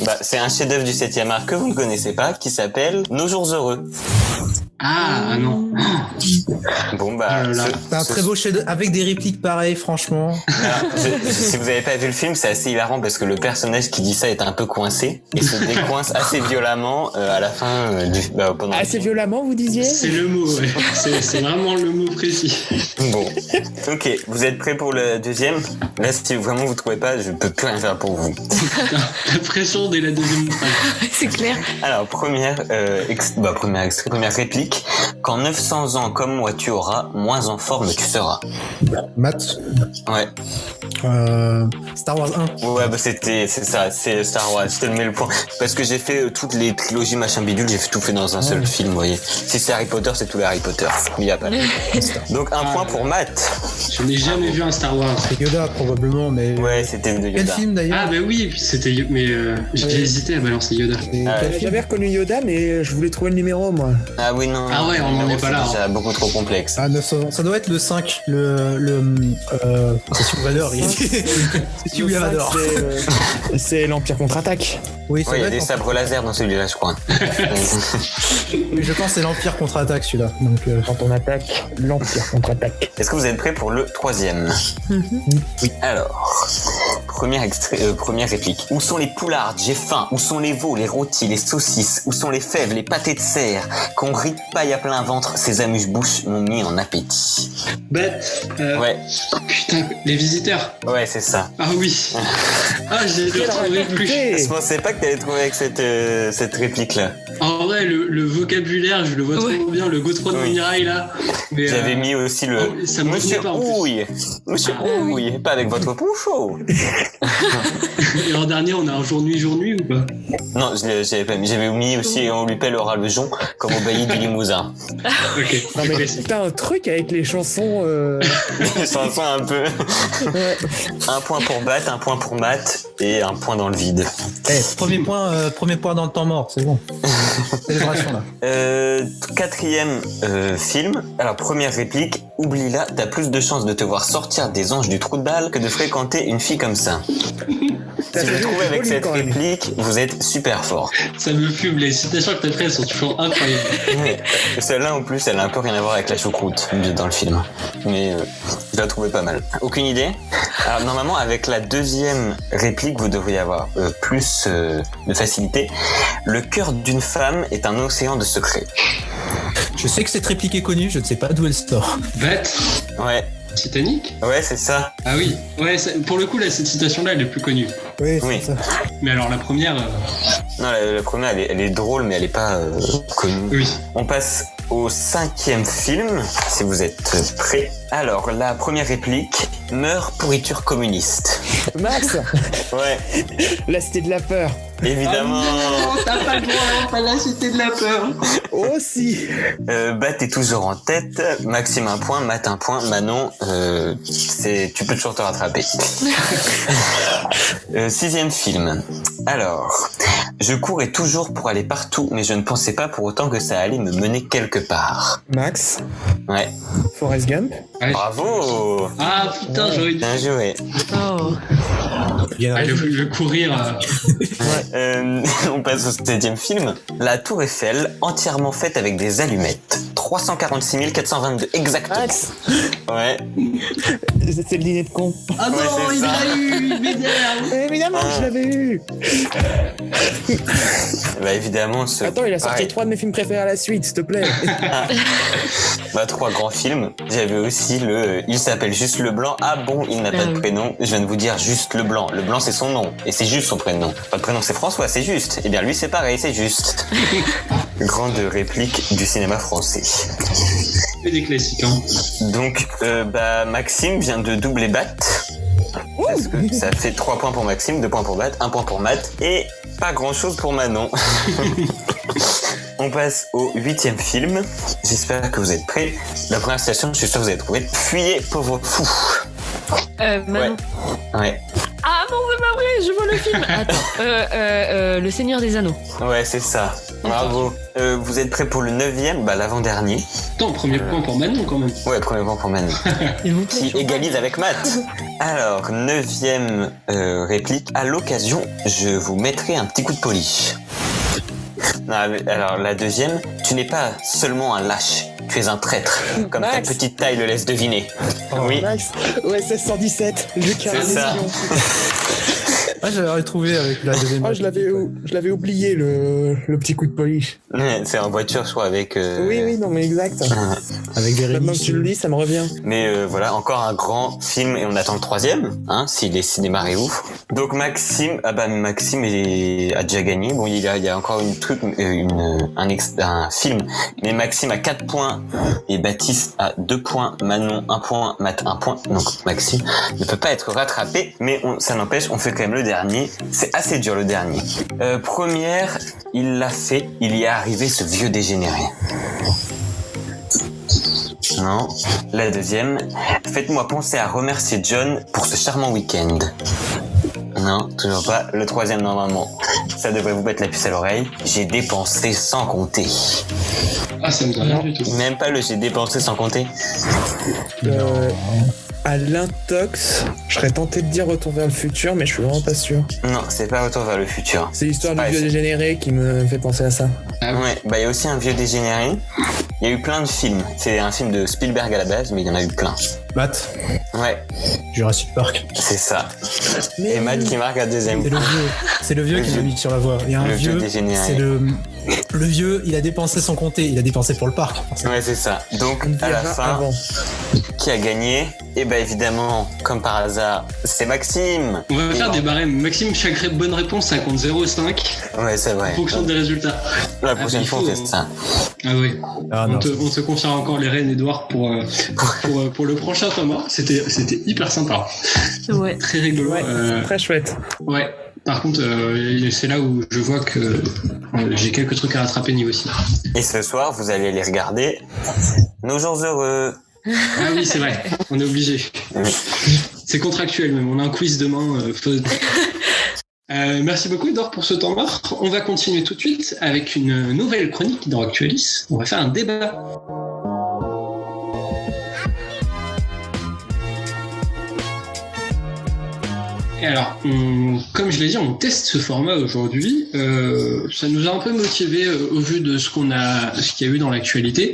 Bah, c'est un chef-d'œuvre du 7e art que vous ne connaissez pas, qui s'appelle Nos jours heureux. Ah non. Bon, bah, Oh là là. C'est un très beau chef avec des répliques pareilles, franchement. si vous avez pas vu le film, c'est assez hilarant parce que le personnage qui dit ça est un peu coincé et se décoince assez violemment à la fin pendant le Assez film. violemment, vous disiez? C'est le mot, ouais. C'est vraiment le mot précis. Bon, ok, vous êtes prêts pour le deuxième? Là, si vraiment vous trouvez pas, je peux plus rien faire pour vous. La pression dès la deuxième phrase. C'est clair. Alors, première réplique. Quand 900 ans comme moi tu auras, moins en forme tu seras. Matt. Ouais. Star Wars 1. Ouais, bah c'est ça, c'est Star Wars, je te le mets le point. Parce que j'ai fait toutes les trilogies machin bidule, j'ai tout fait dans un seul film, vous voyez. Si c'est Harry Potter, c'est tous les Harry Potter. Mais y a pas. Donc un point pour Matt. Je n'ai jamais vu un Star Wars. C'est Yoda, probablement, mais. Ouais, c'était de Quel Yoda. film d'ailleurs? Ah bah oui, c'était mais j'ai hésité à balancer Yoda. Et Ah, quel J'avais film jamais reconnu Yoda, mais je voulais trouver le numéro, moi. Ah oui, non. Ah ouais, on en est c'est pas là, déjà beaucoup trop complexe. Ah, 900 ans. Ça doit être le 5. C'est Vador. C'est Hugh Vador. C'est l'Empire contre-attaque. Oui, ça Ouais, il y doit a des être. sabres laser dans celui-là, je crois. Oui, je pense que c'est l'Empire contre-attaque celui-là. Donc, Quand on attaque, l'Empire contre-attaque. Est-ce que vous êtes prêts pour le troisième? Oui. Alors, première réplique. Où sont les poulardes? J'ai faim. Où sont les veaux, les rôtis, les saucisses? Où sont les fèves, les pâtés de cerf? Qu'on rit paille à plein ventre, ces amuse-bouches m'ont mis en appétit. Bête. Ouais, Putain, les visiteurs. ouais, c'est ça. Ah oui. Ah, j'ai retrouvé plus. Je pensais pas que t'allais trouver avec cette réplique-là. En vrai, le vocabulaire, je le vois Ouais. trop bien, le Godefroy de Oui. Mirail là. Mais, J'avais mis aussi le oh, ça me Monsieur revenait pas, en plus. Ouille. Monsieur Ouille, pas avec votre pouchot. Et l'an dernier, on a un jour-nuit ou pas? Non, j'avais pas mis. J'avais mis aussi on lui pèlera le jonc comme au bailli du Limousin. Ok. Non, mais Précis. t'as un truc avec les chansons. Chanson un peu. Ouais. Un point pour Bat, un point pour Matt et un point dans le vide. premier point dans le temps mort, c'est bon. Célébration là. Quatrième film. Alors première réplique. Oublie-la, t'as plus de chances de te voir sortir des anges du trou de balle que de fréquenter une fille comme ça. Si vous trouvez avec cette réplique, vous êtes super fort. Ça me fume, les citations que t'as faites sont toujours incroyables. Ouais. Celle-là en plus, elle a un peu rien à voir avec la choucroute dans le film. Mais je la trouvais pas mal. Aucune idée? Alors normalement, avec la deuxième réplique, vous devriez avoir plus de facilité. Le cœur d'une femme est un océan de secrets. Je sais que cette réplique est connue, je ne sais pas d'où elle sort. Bête. Ouais, Titanic? ouais, c'est ça. Ah oui. Ouais, pour le coup, là, cette citation-là, elle est plus connue. Oui, Oui. c'est ça. Mais alors, la première, Non, la première, elle est drôle, mais elle est pas connue. oui. On passe au cinquième film, si vous êtes prêts. Alors, la première réplique. Meurs pourriture communiste. Max, Ouais. la cité de la peur. Évidemment. Oh, t'as pas le droit, pas la cité de la peur. Oh si. Bat est toujours en tête. Maxime 1 point, Matt 1 point. Manon, tu peux toujours te rattraper. 6e film. Alors, je courais toujours pour aller partout, mais je ne pensais pas pour autant que ça allait me mener quelque part. Max, Ouais. Forrest Gump. Bravo. Ah putain, j'aurais dû. Bien joué. Oh. Le courir. On passe au 7e film. La Tour Eiffel, entièrement faite avec des allumettes. 346 422, exactement. Max, Ouais. c'est le dîner de con. Ah non, Ouais, c'est il ça. l'a eu, il m'énerve. Évidemment, je l'avais eu. Bah évidemment, ce. Attends, il a sorti pareil. 3 de mes films préférés à la suite, s'il te plaît. Bah 3 grands films. J'avais aussi il s'appelle Juste Leblanc. Ah bon, il n'a pas de prénom. Je viens de vous dire Juste Leblanc. Leblanc c'est son nom. Et c'est juste son prénom. Pas de prénom c'est François, c'est juste. Et bien lui c'est pareil, c'est juste. Grande réplique du cinéma français. C'est des classiques, hein. Donc Maxime vient de doubler Bat. Parce que ça fait 3 points pour Maxime, 2 points pour Bat, 1 point pour Matt et pas grand chose pour Manon. On passe au 8e film. J'espère que vous êtes prêts. La première citation, je suis sûr que vous avez trouvé. Fuyez, pauvre fou. Manon. Ouais. Ah non, c'est pas vrai, je vois le film. Attends, Le Seigneur des Anneaux. Ouais, c'est ça. Bravo. Vous êtes prêts pour le 9e, l'avant-dernier. Attends, premier point pour Manon quand même. Ouais, premier point pour Manon. S'il vous plaît. Qui égalise avec Matt. Alors, 9e réplique. À l'occasion, je vous mettrai un petit coup de polish. Non, alors, la deuxième. Tu n'es pas seulement un lâche. Tu es un traître. Comme Max. ta petite taille le laisse deviner. Oui. Max, OSS 117, le C'est ça. Ah, j'avais retrouvé avec la deuxième. Oh, je l'avais oublié, le petit coup de polish. C'est en voiture, je crois, avec... Oui, non, mais exact. Avec des Maintenant que rémises. tu le dis, ça me revient. Mais voilà, encore un grand film et on attend le 3e, hein, si les cinémas réouvrent. Donc Maxime, Maxime a déjà gagné. Bon, il y a encore un film, mais Maxime a 4 points et Baptiste a 2 points, Manon 1 point, Matt 1 point. Donc Maxime ne peut pas être rattrapé, mais ça n'empêche, on fait quand même le dernier. C'est assez dur le dernier. Première, il l'a fait, il y est arrivé ce vieux dégénéré. Non. La deuxième, faites-moi penser à remercier John pour ce charmant week-end. Non, toujours pas. Le 3e, normalement, ça devrait vous mettre la puce à l'oreille. J'ai dépensé sans compter. Ah, ça me dit rien du tout. Même pas le j'ai dépensé sans compter. À l'intox, je serais tenté de dire Retour vers le futur, mais je suis vraiment pas sûr. Non, c'est pas Retour vers le futur. C'est l'histoire du Ouais, vieux c'est- dégénéré qui me fait penser à ça. Ouais, il y a aussi un vieux dégénéré. Il y a eu plein de films. C'est un film de Spielberg à la base, mais il y en a eu plein. Matt, Ouais, Jurassic Park. c'est ça. Mais Et Matt qui marque à deuxième C'est le point. vieux. C'est le vieux Le qui l'a vieux. mis sur la voie. Il y a un Le vieux vieux. dégénéré. C'est le vieux. Il a dépensé sans compter. Il a dépensé pour le parc. Ouais, c'est ça. Donc, on à la dira fin, avant. qui a gagné? Et évidemment, comme par hasard, c'est Maxime. On va faire Et- des barèmes. Maxime, chaque bonne réponse, ça compte 0,5 Ouais, c'est vrai. en fonction des résultats. La prochaine il fois, faut- on fait ça. Ah oui. Ah On non. te confère encore les reines Edouard pour le prochain Thomas. C'était hyper sympa. Ouais. Très rigolo. Ouais, très chouette. Ouais. Par contre, c'est là où je vois que j'ai quelques trucs à rattraper niveau cinéma. Et ce soir, vous allez les regarder. Nos jours heureux. Ah oui, c'est vrai. On est obligé. C'est contractuel même. On a un quiz demain. Merci beaucoup Edouard pour ce temps mort. On va continuer tout de suite avec une nouvelle chronique dans Actualis. On va faire un débat. Et alors, comme je l'ai dit, on teste ce format aujourd'hui. Ça nous a un peu motivé au vu de ce qu'il y a eu dans l'actualité,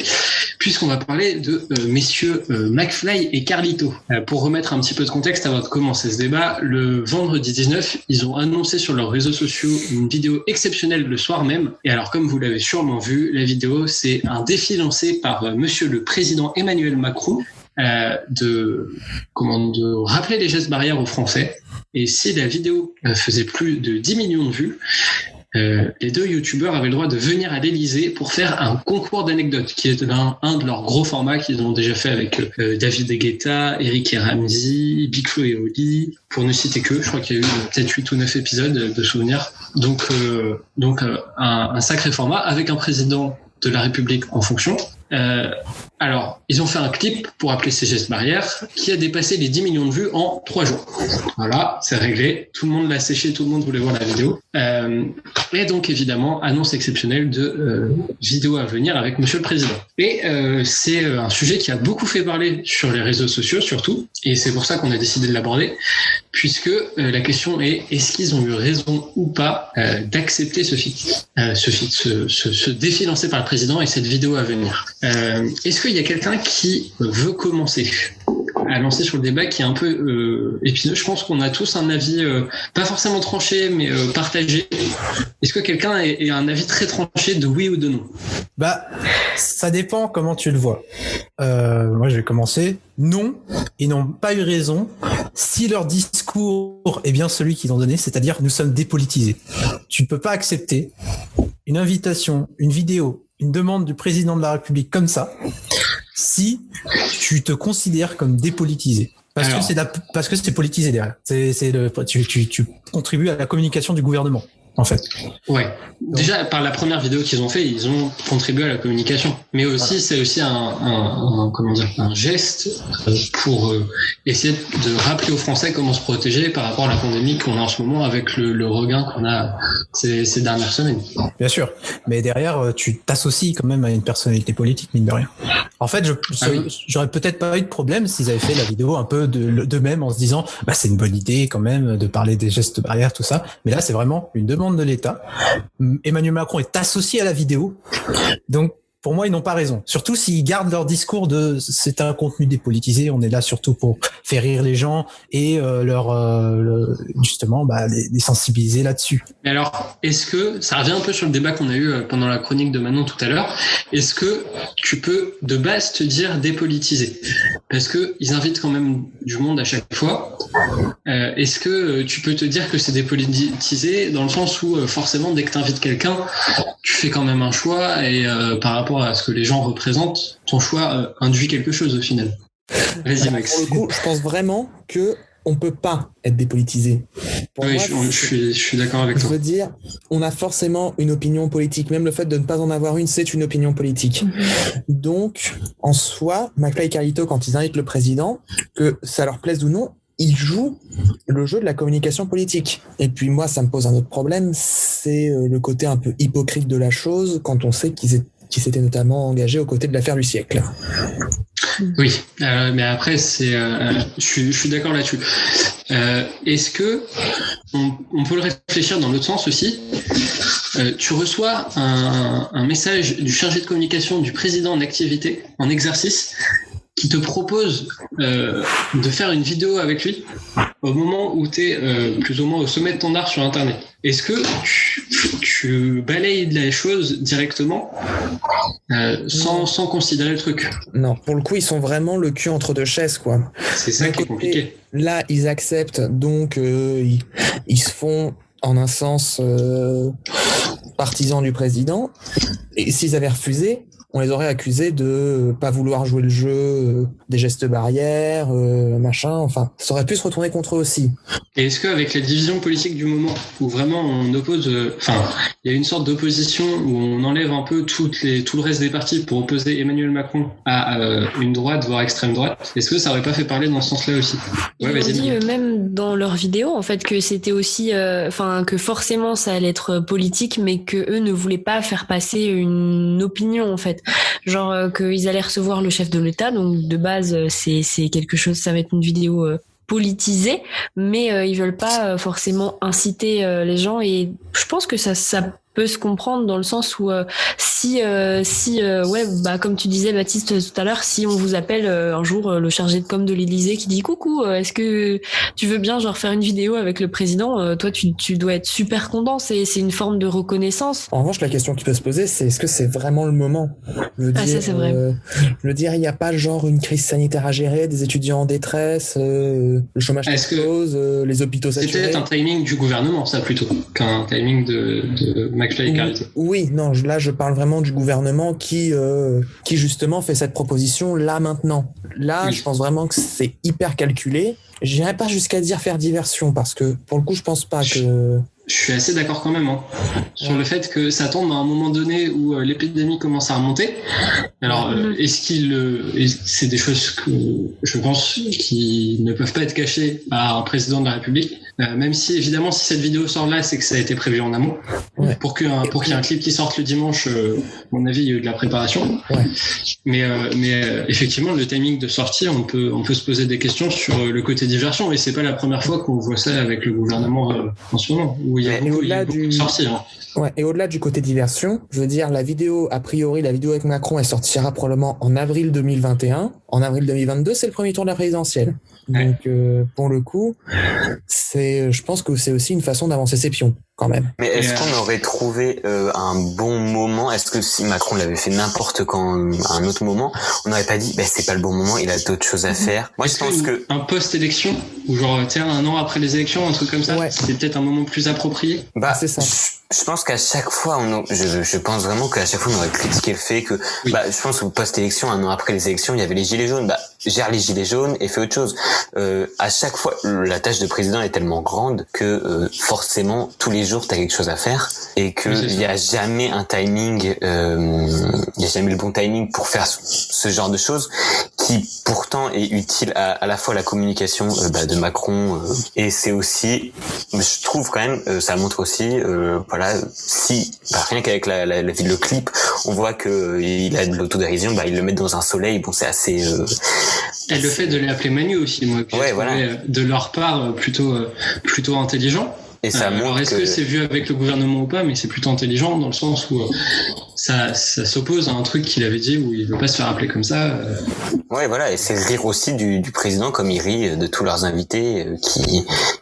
puisqu'on va parler de messieurs McFly et Carlito. Pour remettre un petit peu de contexte avant de commencer ce débat, le vendredi 19, ils ont annoncé sur leurs réseaux sociaux une vidéo exceptionnelle le soir même. Et alors, comme vous l'avez sûrement vu, la vidéo, c'est un défi lancé par monsieur le président Emmanuel Macron de rappeler les gestes barrières aux Français. Et si la vidéo faisait plus de 10 millions de vues, les deux youtubeurs avaient le droit de venir à l'Élysée pour faire un concours d'anecdotes, qui est un de leurs gros formats qu'ils ont déjà fait avec David Guetta, Eric et Ramsey, Big Flo et Oli, pour ne citer que. Je crois qu'il y a eu peut-être 8 ou 9 épisodes de souvenirs. Donc un sacré format avec un président de la République en fonction. Alors, ils ont fait un clip pour appeler ces gestes barrières qui a dépassé les 10 millions de vues en 3 jours. Voilà, c'est réglé. Tout le monde l'a séché, tout le monde voulait voir la vidéo. Et donc, évidemment, annonce exceptionnelle de vidéo à venir avec Monsieur le Président. Et c'est un sujet qui a beaucoup fait parler sur les réseaux sociaux, surtout. Et c'est pour ça qu'on a décidé de l'aborder, puisque la question est, est-ce qu'ils ont eu raison ou pas d'accepter ce défi lancé par le président et cette vidéo à venir. Est-ce qu'il y a quelqu'un qui veut commencer à lancer sur le débat qui est un peu épineux? Je pense qu'on a tous un avis pas forcément tranché, mais partagé. Est-ce que quelqu'un a un avis très tranché de oui ou de non? Bah, ça dépend comment tu le vois. Moi, je vais commencer. Non, ils n'ont pas eu raison si leur discours est bien celui qu'ils ont donné, c'est-à-dire nous sommes dépolitisés. Tu ne peux pas accepter une invitation, une vidéo, une demande du président de la République comme ça si tu te considères comme dépolitisé. Parce que c'est politisé derrière. Tu contribues à la communication du gouvernement, en fait. Ouais. Déjà, par la première vidéo qu'ils ont fait, ils ont contribué à la communication. Mais aussi, c'est aussi un geste pour essayer de rappeler aux Français comment se protéger par rapport à la pandémie qu'on a en ce moment avec le regain qu'on a ces dernières semaines. Bien sûr. Mais derrière, tu t'associes quand même à une personnalité politique, mine de rien. En fait, j'aurais peut-être pas eu de problème s'ils avaient fait la vidéo un peu d'eux-mêmes en se disant, bah, c'est une bonne idée quand même de parler des gestes barrières, tout ça. Mais là, c'est vraiment une demande de l'État. Emmanuel Macron est associé à la vidéo. Donc, pour moi, ils n'ont pas raison. Surtout s'ils gardent leur discours de c'est un contenu dépolitisé, on est là surtout pour faire rire les gens et justement les sensibiliser là-dessus. Mais alors, est-ce que, ça revient un peu sur le débat qu'on a eu pendant la chronique de Manon tout à l'heure, est-ce que tu peux de base te dire dépolitisé? Parce que ils invitent quand même du monde à chaque fois. Est-ce que tu peux te dire que c'est dépolitisé dans le sens où forcément dès que tu invites quelqu'un, tu fais quand même un choix et par rapport à ce que les gens représentent, ton choix induit quelque chose au final. Vas-y Max. Pour le coup, je pense vraiment que on peut pas être dépolitisé. Pour oui, moi, je suis d'accord avec toi. Je veux dire, on a forcément une opinion politique. Même le fait de ne pas en avoir une, c'est une opinion politique. Donc, en soi, McFly et Carlito, quand ils invitent le président, que ça leur plaise ou non, ils jouent le jeu de la communication politique. Et puis moi, ça me pose un autre problème, c'est le côté un peu hypocrite de la chose quand on sait qu'ils s'étaient notamment engagés aux côtés de l'affaire du siècle. Oui, mais après, je suis d'accord là-dessus. Est-ce que on peut le réfléchir dans l'autre sens aussi? Tu reçois un message du chargé de communication du président en activité, en exercice, qui te propose de faire une vidéo avec lui au moment où tu es plus ou moins au sommet de ton art sur Internet. Est-ce que tu balayes la chose directement sans considérer le truc? Non, pour le coup, ils sont vraiment le cul entre deux chaises, quoi. C'est ça qui est compliqué. Là, ils acceptent, donc ils se font en un sens partisans du président. Et s'ils avaient refusé, on les aurait accusés de pas vouloir jouer le jeu des gestes barrières, machin, enfin, ça aurait pu se retourner contre eux aussi. Et est-ce qu'avec la division politique du moment, où vraiment on oppose, il y a une sorte d'opposition où on enlève un peu tout le reste des partis pour opposer Emmanuel Macron à une droite, voire extrême droite, est-ce que ça aurait pas fait parler dans ce sens-là aussi? Ouais, ils ont dit même dans leur vidéo, en fait, que c'était aussi, que forcément ça allait être politique, mais que eux ne voulaient pas faire passer une opinion, en fait. Genre qu'ils allaient recevoir le chef de l'État, donc de base c'est quelque chose, ça va être une vidéo politisée, mais ils veulent pas forcément inciter les gens, et je pense que ça peut se comprendre dans le sens où si ouais, bah comme tu disais Baptiste tout à l'heure, si on vous appelle un jour le chargé de com de l'Élysée qui dit coucou, est-ce que tu veux bien genre faire une vidéo avec le président, toi tu dois être super content, c'est une forme de reconnaissance. En revanche, la question qui peut se poser, c'est est-ce que c'est vraiment le moment? Ça c'est vrai. Je veux dire, il n'y a pas genre une crise sanitaire à gérer, des étudiants en détresse, le chômage qui explose, les hôpitaux saturés. C'est peut-être un timing du gouvernement, ça, plutôt, qu'un timing de McFly et Carlito. Oui, non, là je parle vraiment du gouvernement qui justement fait cette proposition là maintenant. Là, oui. Je pense vraiment que c'est hyper calculé. J'irais pas jusqu'à dire faire diversion parce que pour le coup, je pense pas que... Je suis assez d'accord quand même sur le fait que ça tombe à un moment donné où l'épidémie commence à remonter. Alors, c'est des choses que je pense qui ne peuvent pas être cachées par un président de la République. Même si évidemment, si cette vidéo sort là, c'est que ça a été prévu en amont. Ouais. Pour qu'il y ait un clip qui sorte le dimanche, à mon avis, il y a eu de la préparation. Ouais. Mais effectivement, le timing de sortie, on peut se poser des questions sur le côté diversion. Et c'est pas la première fois qu'on voit ça avec le gouvernement en ce moment. Il y a beaucoup de sorties. Hein. Ouais, et au-delà du côté diversion, je veux dire, la vidéo avec Macron, elle sortira probablement en avril 2021. En avril 2022, c'est le premier tour de la présidentielle. Ouais. Donc, pour le coup, je pense que c'est aussi une façon d'avancer ses pions, quand même. Mais est-ce qu'on aurait trouvé un bon moment? Est-ce que si Macron l'avait fait n'importe quand, à un autre moment, on n'aurait pas dit, c'est pas le bon moment, il a d'autres choses à faire? Moi, je pense que... Un post-élection, ou genre, tiens, un an après les élections, un truc comme ça, ouais. C'est peut-être un moment plus approprié. C'est ça. Je pense qu'à chaque fois, je pense vraiment qu'à chaque fois, on aurait critiqué le fait que, oui. Je pense qu'au post-élection, un an après les élections, il y avait les gilets jaunes. Gère les gilets jaunes et fait autre chose. À chaque fois, la tâche de président est tellement grande que forcément, tous les jours, t'as quelque chose à faire et que il y a jamais un timing, il y a jamais le bon timing pour faire ce genre de choses qui pourtant est utile à la fois la communication de Macron et c'est aussi, je trouve quand même, ça montre aussi, voilà, si rien qu'avec le clip, on voit que il a de l'autodérision, ils le mettent dans un soleil, bon c'est assez. Et le fait de les appeler Manu aussi, moi, ouais, voilà. De leur part plutôt intelligent. Et ça montre alors est-ce que c'est vu avec le gouvernement ou pas, mais c'est plutôt intelligent dans le sens où ça s'oppose à un truc qu'il avait dit où il veut pas se faire appeler comme ça. Ouais, voilà, et c'est rire aussi du président comme il rit de tous leurs invités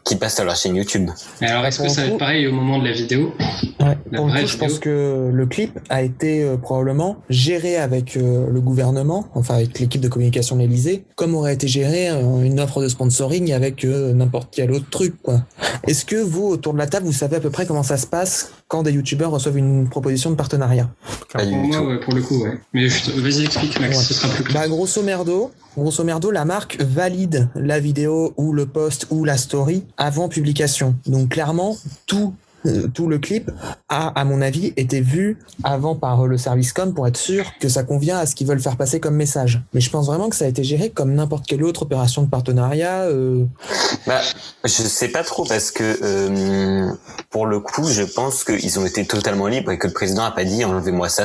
qui passent à leur chaîne YouTube. Et alors est-ce que ça va être pareil au moment de la vidéo? Ouais, pour le coup, je pense que le clip a été probablement géré avec le gouvernement, enfin avec l'équipe de communication de l'Élysée, comme aurait été géré une offre de sponsoring avec n'importe quel autre truc, quoi. Est-ce que vous, autour de la table, vous savez à peu près comment ça se passe quand des youtubeurs reçoivent une proposition de partenariat? Pour moi, ouais, pour le coup, ouais. Mais vas-y, explique, Max, ce sera plus clair. Grosso merdo, la marque valide la vidéo ou le post ou la story avant publication. Donc clairement, tout le clip a, à mon avis, été vu avant par le service com pour être sûr que ça convient à ce qu'ils veulent faire passer comme message. Mais je pense vraiment que ça a été géré comme n'importe quelle autre opération de partenariat. Je sais pas trop parce que pour le coup, je pense qu'ils ont été totalement libres et que le président a pas dit enlevez-moi ça.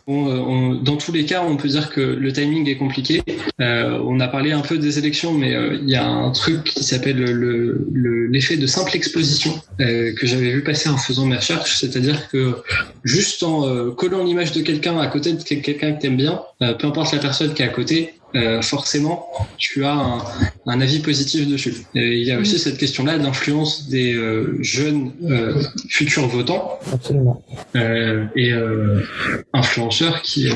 Bon, dans tous les cas, on peut dire que le timing est compliqué. On a parlé un peu des élections, mais il y a un truc qui s'appelle l'effet de simple exposition que j'avais vu passer en faisant mes recherches, c'est-à-dire que juste en collant l'image de quelqu'un à côté de quelqu'un que t'aimes bien, peu importe la personne qui est à côté, forcément, tu as un avis positif dessus. Et il y a aussi cette question-là d'influence des jeunes futurs votants. Absolument. Et influenceurs qui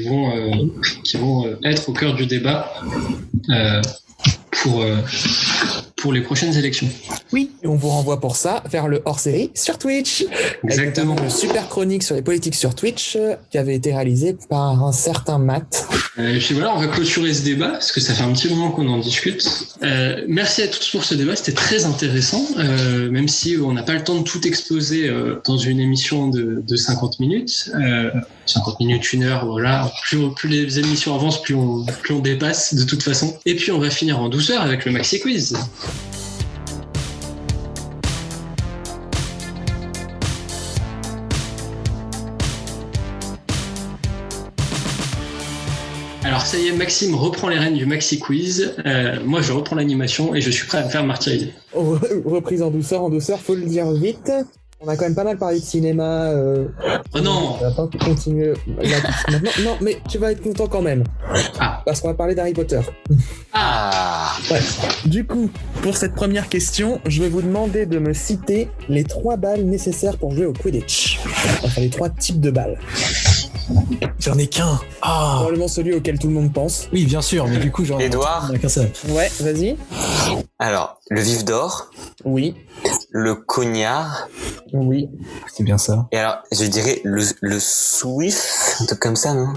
vont être au cœur du débat pour les prochaines élections. Oui, et on vous renvoie pour ça vers le hors-série sur Twitch. Exactement. Avec une super chronique sur les politiques sur Twitch qui avait été réalisée par un certain Matt. Et puis voilà, on va clôturer ce débat parce que ça fait un petit moment qu'on en discute. Merci à tous pour ce débat, c'était très intéressant, même si on n'a pas le temps de tout exposer dans une émission de 50 minutes. 50 minutes, 1 heure, voilà. Plus les émissions avancent, plus on dépasse de toute façon. Et puis on va finir en douceur avec le Maxi Quiz. Alors ça y est, Maxime reprend les rênes du Maxi Quiz. Moi, je reprends l'animation et je suis prêt à me faire martyriser. Reprise en douceur, faut le dire vite. On a quand même pas mal parlé de cinéma. Oh non. On va pas continuer là maintenant. Non, mais tu vas être content quand même. Ah. Parce qu'on va parler d'Harry Potter. Ah. Ouais. Du coup, pour cette première question, je vais vous demander de me citer les 3 balles nécessaires pour jouer au Quidditch. Enfin, les 3 types de balles. J'en ai qu'un. Ah. Probablement celui auquel tout le monde pense. Oui, bien sûr, mais du coup, j'en ai Edouard. qu'un seul. Ouais, vas-y. Alors, le vif d'or, Oui, le cognard, oui. C'est bien ça. et alors, je dirais le Swift, un truc comme ça, non?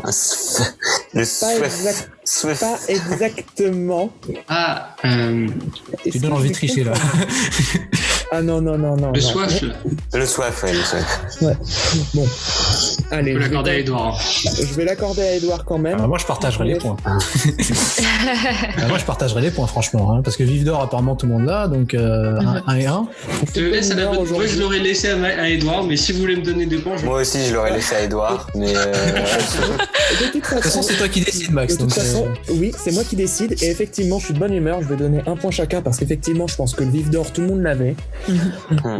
Le Swift. Swift. Pas exactement. Ah, Tu donnes envie de tricher là. Ah non. le non. soif, Le soif, ouais, le soif. Ouais. Bon. on Allez, peut l'accorder à Edouard. je vais l'accorder à Edouard quand même. Moi, je partagerai les points. Moi, je partagerai les points, franchement. Parce que Vif d'or, apparemment, tout le monde l'a. Donc, 1 et 1. Je te laisse à la bonne. Moi, je l'aurais laissé à Edouard, mais si vous voulez me donner 2 points, je... Moi aussi, je l'aurais laissé à Edouard, mais De toute De toute façon, façon, c'est toi qui décides, Max. De toute donc, façon, oui, c'est moi qui décide et effectivement, je suis de bonne humeur. Je vais donner 1 point chacun parce qu'effectivement, je pense que le vif d'or, tout le monde l'avait.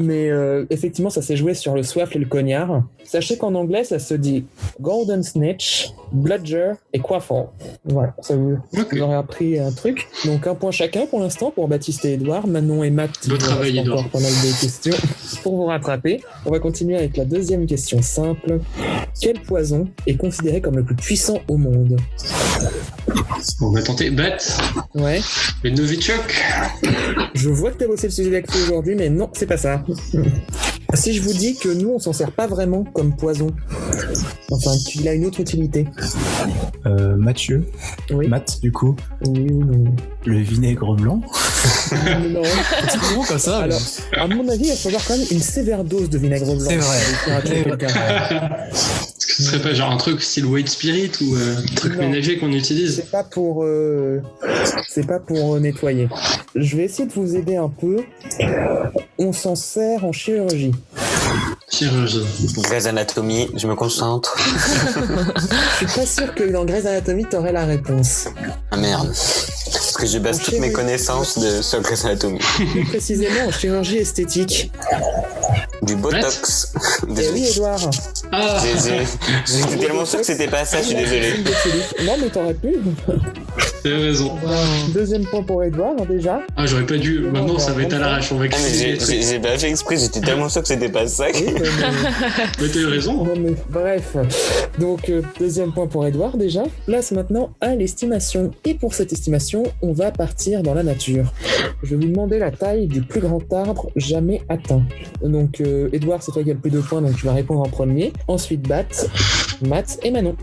Mais effectivement, ça s'est joué sur le soif et le cognard. Sachez qu'en anglais, ça se dit Golden Snitch, Bludger et Quaffle. Voilà, ça vous aurez appris un truc. Donc 1 point chacun pour l'instant pour Baptiste et Edouard. Manon et Matt, Beau travail, il reste Edouard. encore pas mal de questions pour vous rattraper. On va continuer avec la deuxième question simple. Quel poison est considéré comme le plus puissant au monde? On va tenter. Bat, Ouais. le Novichok. Je vois que tu as bossé le sujet d'actu aujourd'hui, mais non, c'est pas ça. Si je vous dis que nous, on s'en sert pas vraiment comme poison, enfin, qu'il a une autre utilité. Mathieu. Oui. Matt, du coup. Oui ou non? Le vinaigre blanc. Non. C'est vraiment comme ça. Alors, à mon avis, il faut avoir quand même une sévère dose de vinaigre blanc. C'est vrai. pour attirer C'est vrai. quelqu'un. Est-ce que ce serait pas genre un truc style White Spirit ou un truc Non. ménager qu'on utilise? C'est pas pour nettoyer. Je vais essayer de vous aider un peu. On s'en sert en chirurgie. Chirurgie. Grey's Anatomy, je me concentre. Je suis pas sûr que dans Grey's Anatomy, t'aurais la réponse. Ah merde. Parce que je base toutes mes connaissances sur Grey's Anatomy. Plus précisément en chirurgie esthétique. Du Botox. Eh Désolé. oui, Edouard. Ah, J'étais tellement sûr que c'était pas ça, je suis désolé. Non, mais t'aurais pu. t'as raison. Deuxième point pour Edouard, déjà. Ah, j'aurais pas dû. Maintenant, ça va être à l'arrache. On va Ah, mais cuisiner les trucs. j'ai pas fait exprès, j'étais tellement sûr que c'était pas ça. Oui, Mais t'as eu raison. non, mais bref. Donc, deuxième point pour Edouard, déjà. Place maintenant à l'estimation. Et pour cette estimation, on va partir dans la nature. Je vais vous demander la taille du plus grand arbre jamais atteint. Donc, Edouard, c'est toi qui as le plus de points, donc tu vas répondre en premier. Ensuite, Bat, Matt et Manon.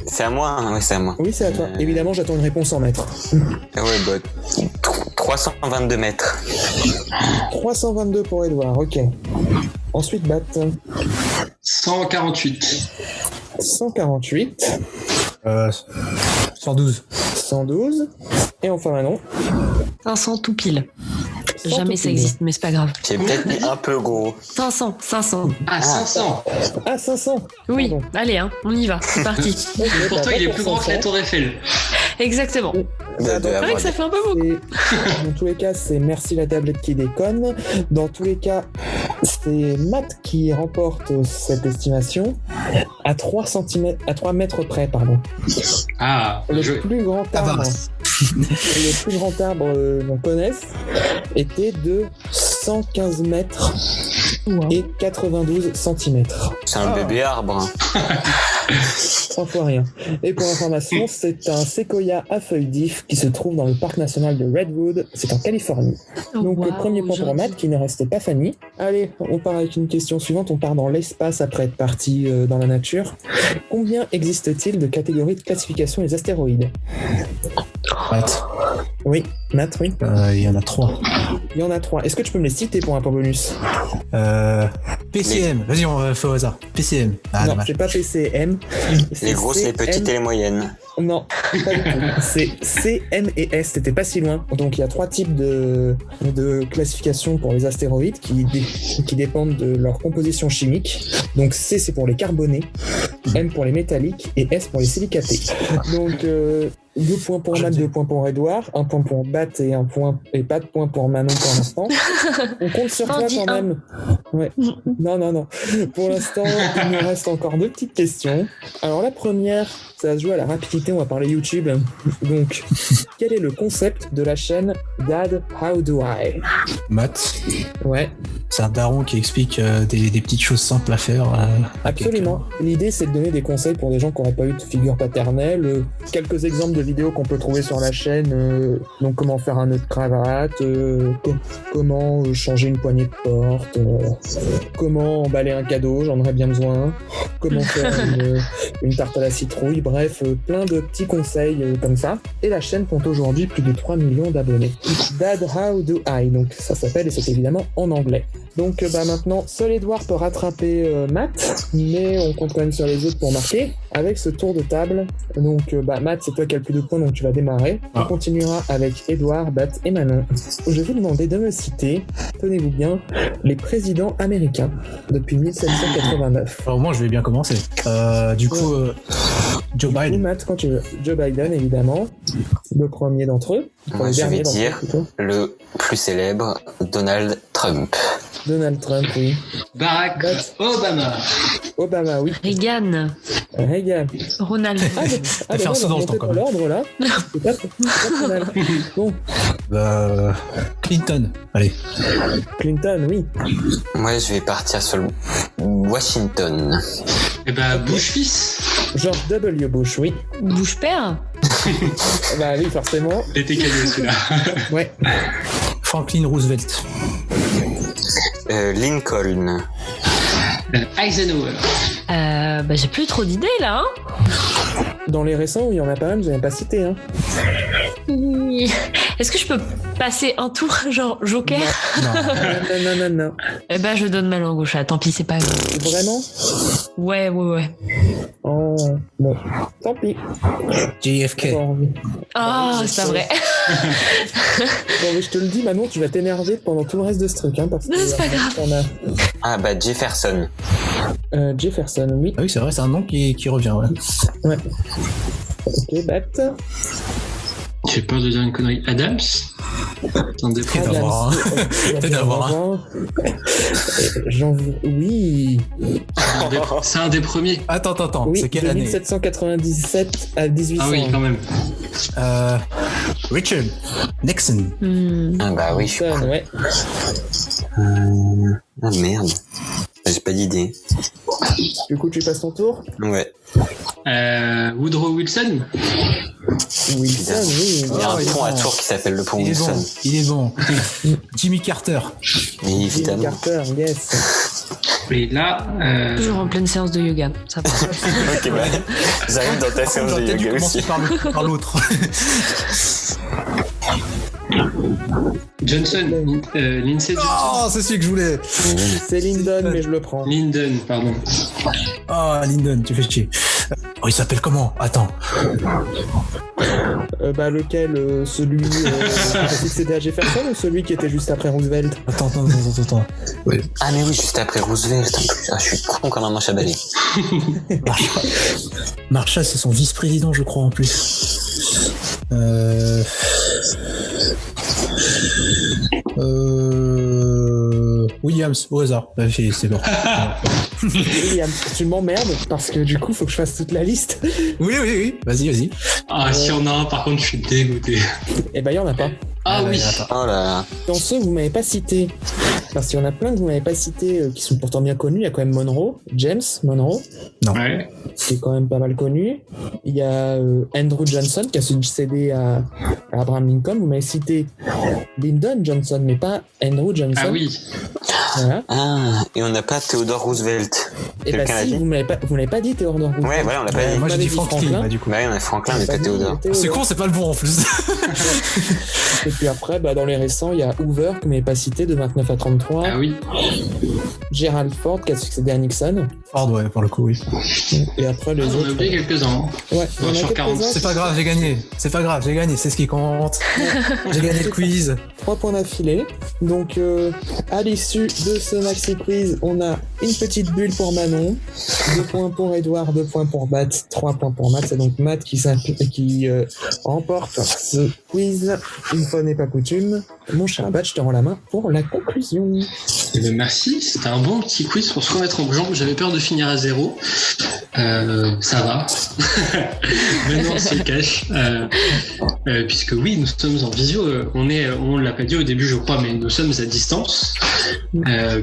C'est à moi, hein, ouais, c'est à moi. Oui, c'est à toi. Évidemment, j'attends une réponse en mètres. Ah ouais, bah, 322 mètres. 322 pour Edouard, ok. Ensuite, Bat, 148. 148, 112. 112, et enfin Manon. 500 tout pile. 100 Jamais tout ça pile. existe, mais c'est pas grave. J'ai peut-être mis un peu gros. 500. Ah, 500. Ah, 500. Oui, Pardon. allez, hein, on y va, c'est parti. Ok, Pour bah, toi, il est pas plus pour grand que la 500. Tour Eiffel. Exactement. Bah, De dans- C'est vrai que ça fait un peu beaucoup. Et dans tous les cas, c'est merci la tablette qui déconne. Dans tous les cas, c'est Matt qui remporte cette estimation à 3 mètres près, pardon. Ah, Le je... plus grand Ça va. arbre, le plus grand arbre qu'on connaisse était de 115 mètres et 92 cm. C'est un bébé arbre. 3 fois rien. Et pour information, c'est un séquoia à feuilles d'if qui se trouve dans le parc national de Redwood. C'est en Californie. Donc Waouh, premier point pour joli. Matt qui ne restait pas Fanny. Allez, on part avec une question suivante. On part dans l'espace après être parti dans la nature. Combien existe-t-il de catégories de classification des astéroïdes? Matt. Oui, Matt, oui. Il y en a 3. Il y en a 3. Est-ce que tu peux me les citer pour un point bonus? PCM. Vas-y, on fait au hasard. PCM. Ah, Non, dommage. c'est pas PCM. C'est Les grosses, les CM. petites et les moyennes. Non, pas du tout. C'est C, M et S. T'étais pas si loin. Donc il y a 3 types de classification pour les astéroïdes qui dépendent de leur composition chimique. Donc C, c'est pour les carbonés, M pour les métalliques et S pour les silicatés. Donc 2 points pour Matt, 2 points pour Edouard, 1 point pour Bat et pas de point pour Manon pour l'instant. On compte sur Non, toi dis quand un. même. Ouais. Non. Pour l'instant, il nous reste encore 2 petites questions. Alors la première, ça va se jouer à la rapidité, on va parler YouTube. Donc, quel est le concept de la chaîne Dad, How Do I? Matt, Ouais, c'est un daron qui explique des petites choses simples à faire. absolument. L'idée, c'est de donner des conseils pour des gens qui n'auraient pas eu de figure paternelle. Quelques exemples de vidéos qu'on peut trouver sur la chaîne. Donc, comment faire un nœud de cravate, comment changer une poignée de porte, comment emballer un cadeau, j'en aurais bien besoin, comment faire une tarte à la citrouille, bref, plein de petits conseils comme ça. Et la chaîne compte aujourd'hui plus de 3 millions d'abonnés. Dad, How Do I? Donc, ça s'appelle, et c'est évidemment en anglais. Donc maintenant, seul Edouard peut rattraper Matt, mais on compte quand même sur les autres pour marquer avec ce tour de table. Donc Matt, c'est toi qui as le plus de points, donc tu vas démarrer. On continuera avec Edouard, Bat et Manon. Je vais vous demander de me citer, tenez-vous bien, les présidents américains depuis 1789. Alors, au moins, je vais bien commencer. Du coup, Joe Ou Biden. Matt, quand tu veux. Joe Biden, évidemment, le premier d'entre eux. Enfin, Moi, le je dernier vais d'entre eux, dire plutôt. le plus célèbre, Donald Trump. Donald Trump, oui. Barack Obama. Obama, oui. Reagan, Reagan. Ronald. Elle fait un saut dans le temps, quand même. L'ordre là. C'est pas mal. Bon, Clinton. Allez. Clinton, oui. Moi, je vais partir sur le Washington. Et bah, Bush fils. George W. Bush, oui. Bush père. Bah oui, forcément. Il était cadeau celui-là. Ouais. Franklin Roosevelt. Lincoln. Eisenhower. Bah j'ai plus trop d'idées là. Dans les récents, il y en a pas mal, je n'avais pas cité. Hein. Est-ce que je peux passer un tour, genre Joker? Non. Eh ben je donne ma langue au chat, tant pis, c'est pas grave. Vraiment? Ouais. Oh, bon. Tant pis. JFK. Bon, Ah, c'est pas vrai. mais je te le dis, Manon, tu vas t'énerver pendant tout le reste de ce truc. Hein, parce Non, que, c'est pas grave. on a Ah bah Jefferson. Jefferson, oui. Ah oui, c'est vrai, c'est un nom qui revient. Ouais. Ok, Bat. J'ai peur de dire une connerie. Adams. Attendez, Peut-être avoir un. Peut-être avoir un. Oui. c'est un des premiers. Attends, Oui, c'est quelle de année 1797 à 1800. Ah oui, quand même. Richard Nixon. Ah bah oui, je suis Nixon, ouais. Ah merde. J'ai pas d'idée. Du coup, tu passes ton tour. Ouais. Woodrow Wilson. Wilson, oui. Il y a Oh, un il est pont à bon. Tours qui s'appelle le pont Il est Wilson. bon. Il est bon. Jimmy Carter. Jimmy Évidemment. Carter, yes. Et là, Toujours en pleine séance de yoga, ça va. Ok, bah, j'arrive dans ta séance de J'aurais peut-être dû yoga commencer aussi. par l'autre. Johnson. Lindsay Johnson. Oh, c'est celui que je voulais. C'est Lyndon, mais je le prends. Lyndon, pardon. Oh, Lyndon, tu fais chier. Oh, il s'appelle comment? Attends. Lequel celui qui c'était à Jefferson ou celui qui était juste après Roosevelt? Attends. Ouais. Ah mais oui, juste après Roosevelt. En plus. Ah, je suis con comme un manche à balai. Marshall, c'est son vice-président, je crois, en plus. Williams, au hasard. C'est bon. William, tu m'emmerdes parce que du coup, faut que je fasse toute la liste. Oui. Vas-y. Ah, si on a un, par contre, je suis dégoûté. Eh ben, il y en a pas. Ah oui. Oh là là. Dans ceux que vous m'avez pas cités, parce qu'il y en a plein que vous m'avez pas cités qui sont pourtant bien connus. Il y a quand même Monroe, James Monroe, Ouais. qui est quand même pas mal connu. Il y a Andrew Johnson qui a succédé à Abraham Lincoln. Vous m'avez cité Lyndon Johnson, mais pas Andrew Johnson. Ah oui. Voilà. Ah, et on n'a pas Theodore Roosevelt. Et bah Quelqu'un l'a si, dit vous m'avez pas dit Theodore Roosevelt. Ouais, voilà, on l'a pas dit. Moi, j'ai m'avez dit dit Franklin, Franklin. bah, du coup. Bah oui, on a Franklin, mais pas dit Théodore. C'est con, c'est pas le bon en plus. Et puis après, dans les récents, il y a Hoover que vous m'avez pas cité de 29 à 33. 2023. Ah oui. Gerald Ford qui a succédé à Nixon. Ford, ouais, pour le coup, oui. Et après les On a autres. oublié quelques-uns. Hein. Ouais, il y en a sur 40. quelques-uns. C'est pas grave, j'ai gagné. C'est pas grave, j'ai gagné, c'est ce qui compte. J'ai gagné le quiz. 3 points d'affilée. Donc, à l'issue de ce maxi quiz, on a une petite bulle pour Manon, 2 points pour Edouard, 2 points pour Matt, 3 points pour Matt. C'est donc Matt qui remporte ce quiz. Une fois n'est pas coutume. Mon cher Matt, je te rends la main pour la conclusion. Eh ben, merci, c'était un bon petit quiz pour se remettre en jambes. J'avais peur de finir à 0. Ça va. Maintenant, on se le cache. Puisque oui, nous sommes en visio. On l'a pas dit au début, je crois, mais nous sommes à distance.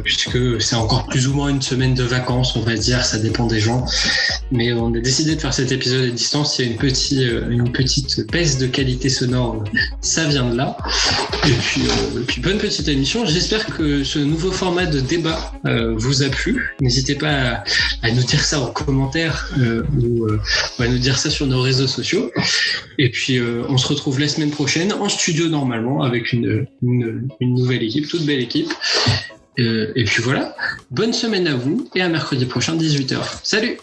Puisque c'est encore plus ou moins une semaine de vacances, on va dire, ça dépend des gens. Mais on a décidé de faire cet épisode à distance. Il y a une petite baisse de qualité sonore. Ça vient de là. Et puis bonne petite émission. J'espère que ce nouveau format de débat vous a plu. N'hésitez pas à nous dire ça en commentaire ou à nous dire ça sur nos réseaux sociaux. Et puis on se retrouve la semaine prochaine en studio normalement avec une nouvelle équipe, toute belle équipe. Et puis voilà, bonne semaine à vous et à mercredi prochain 18h. Salut!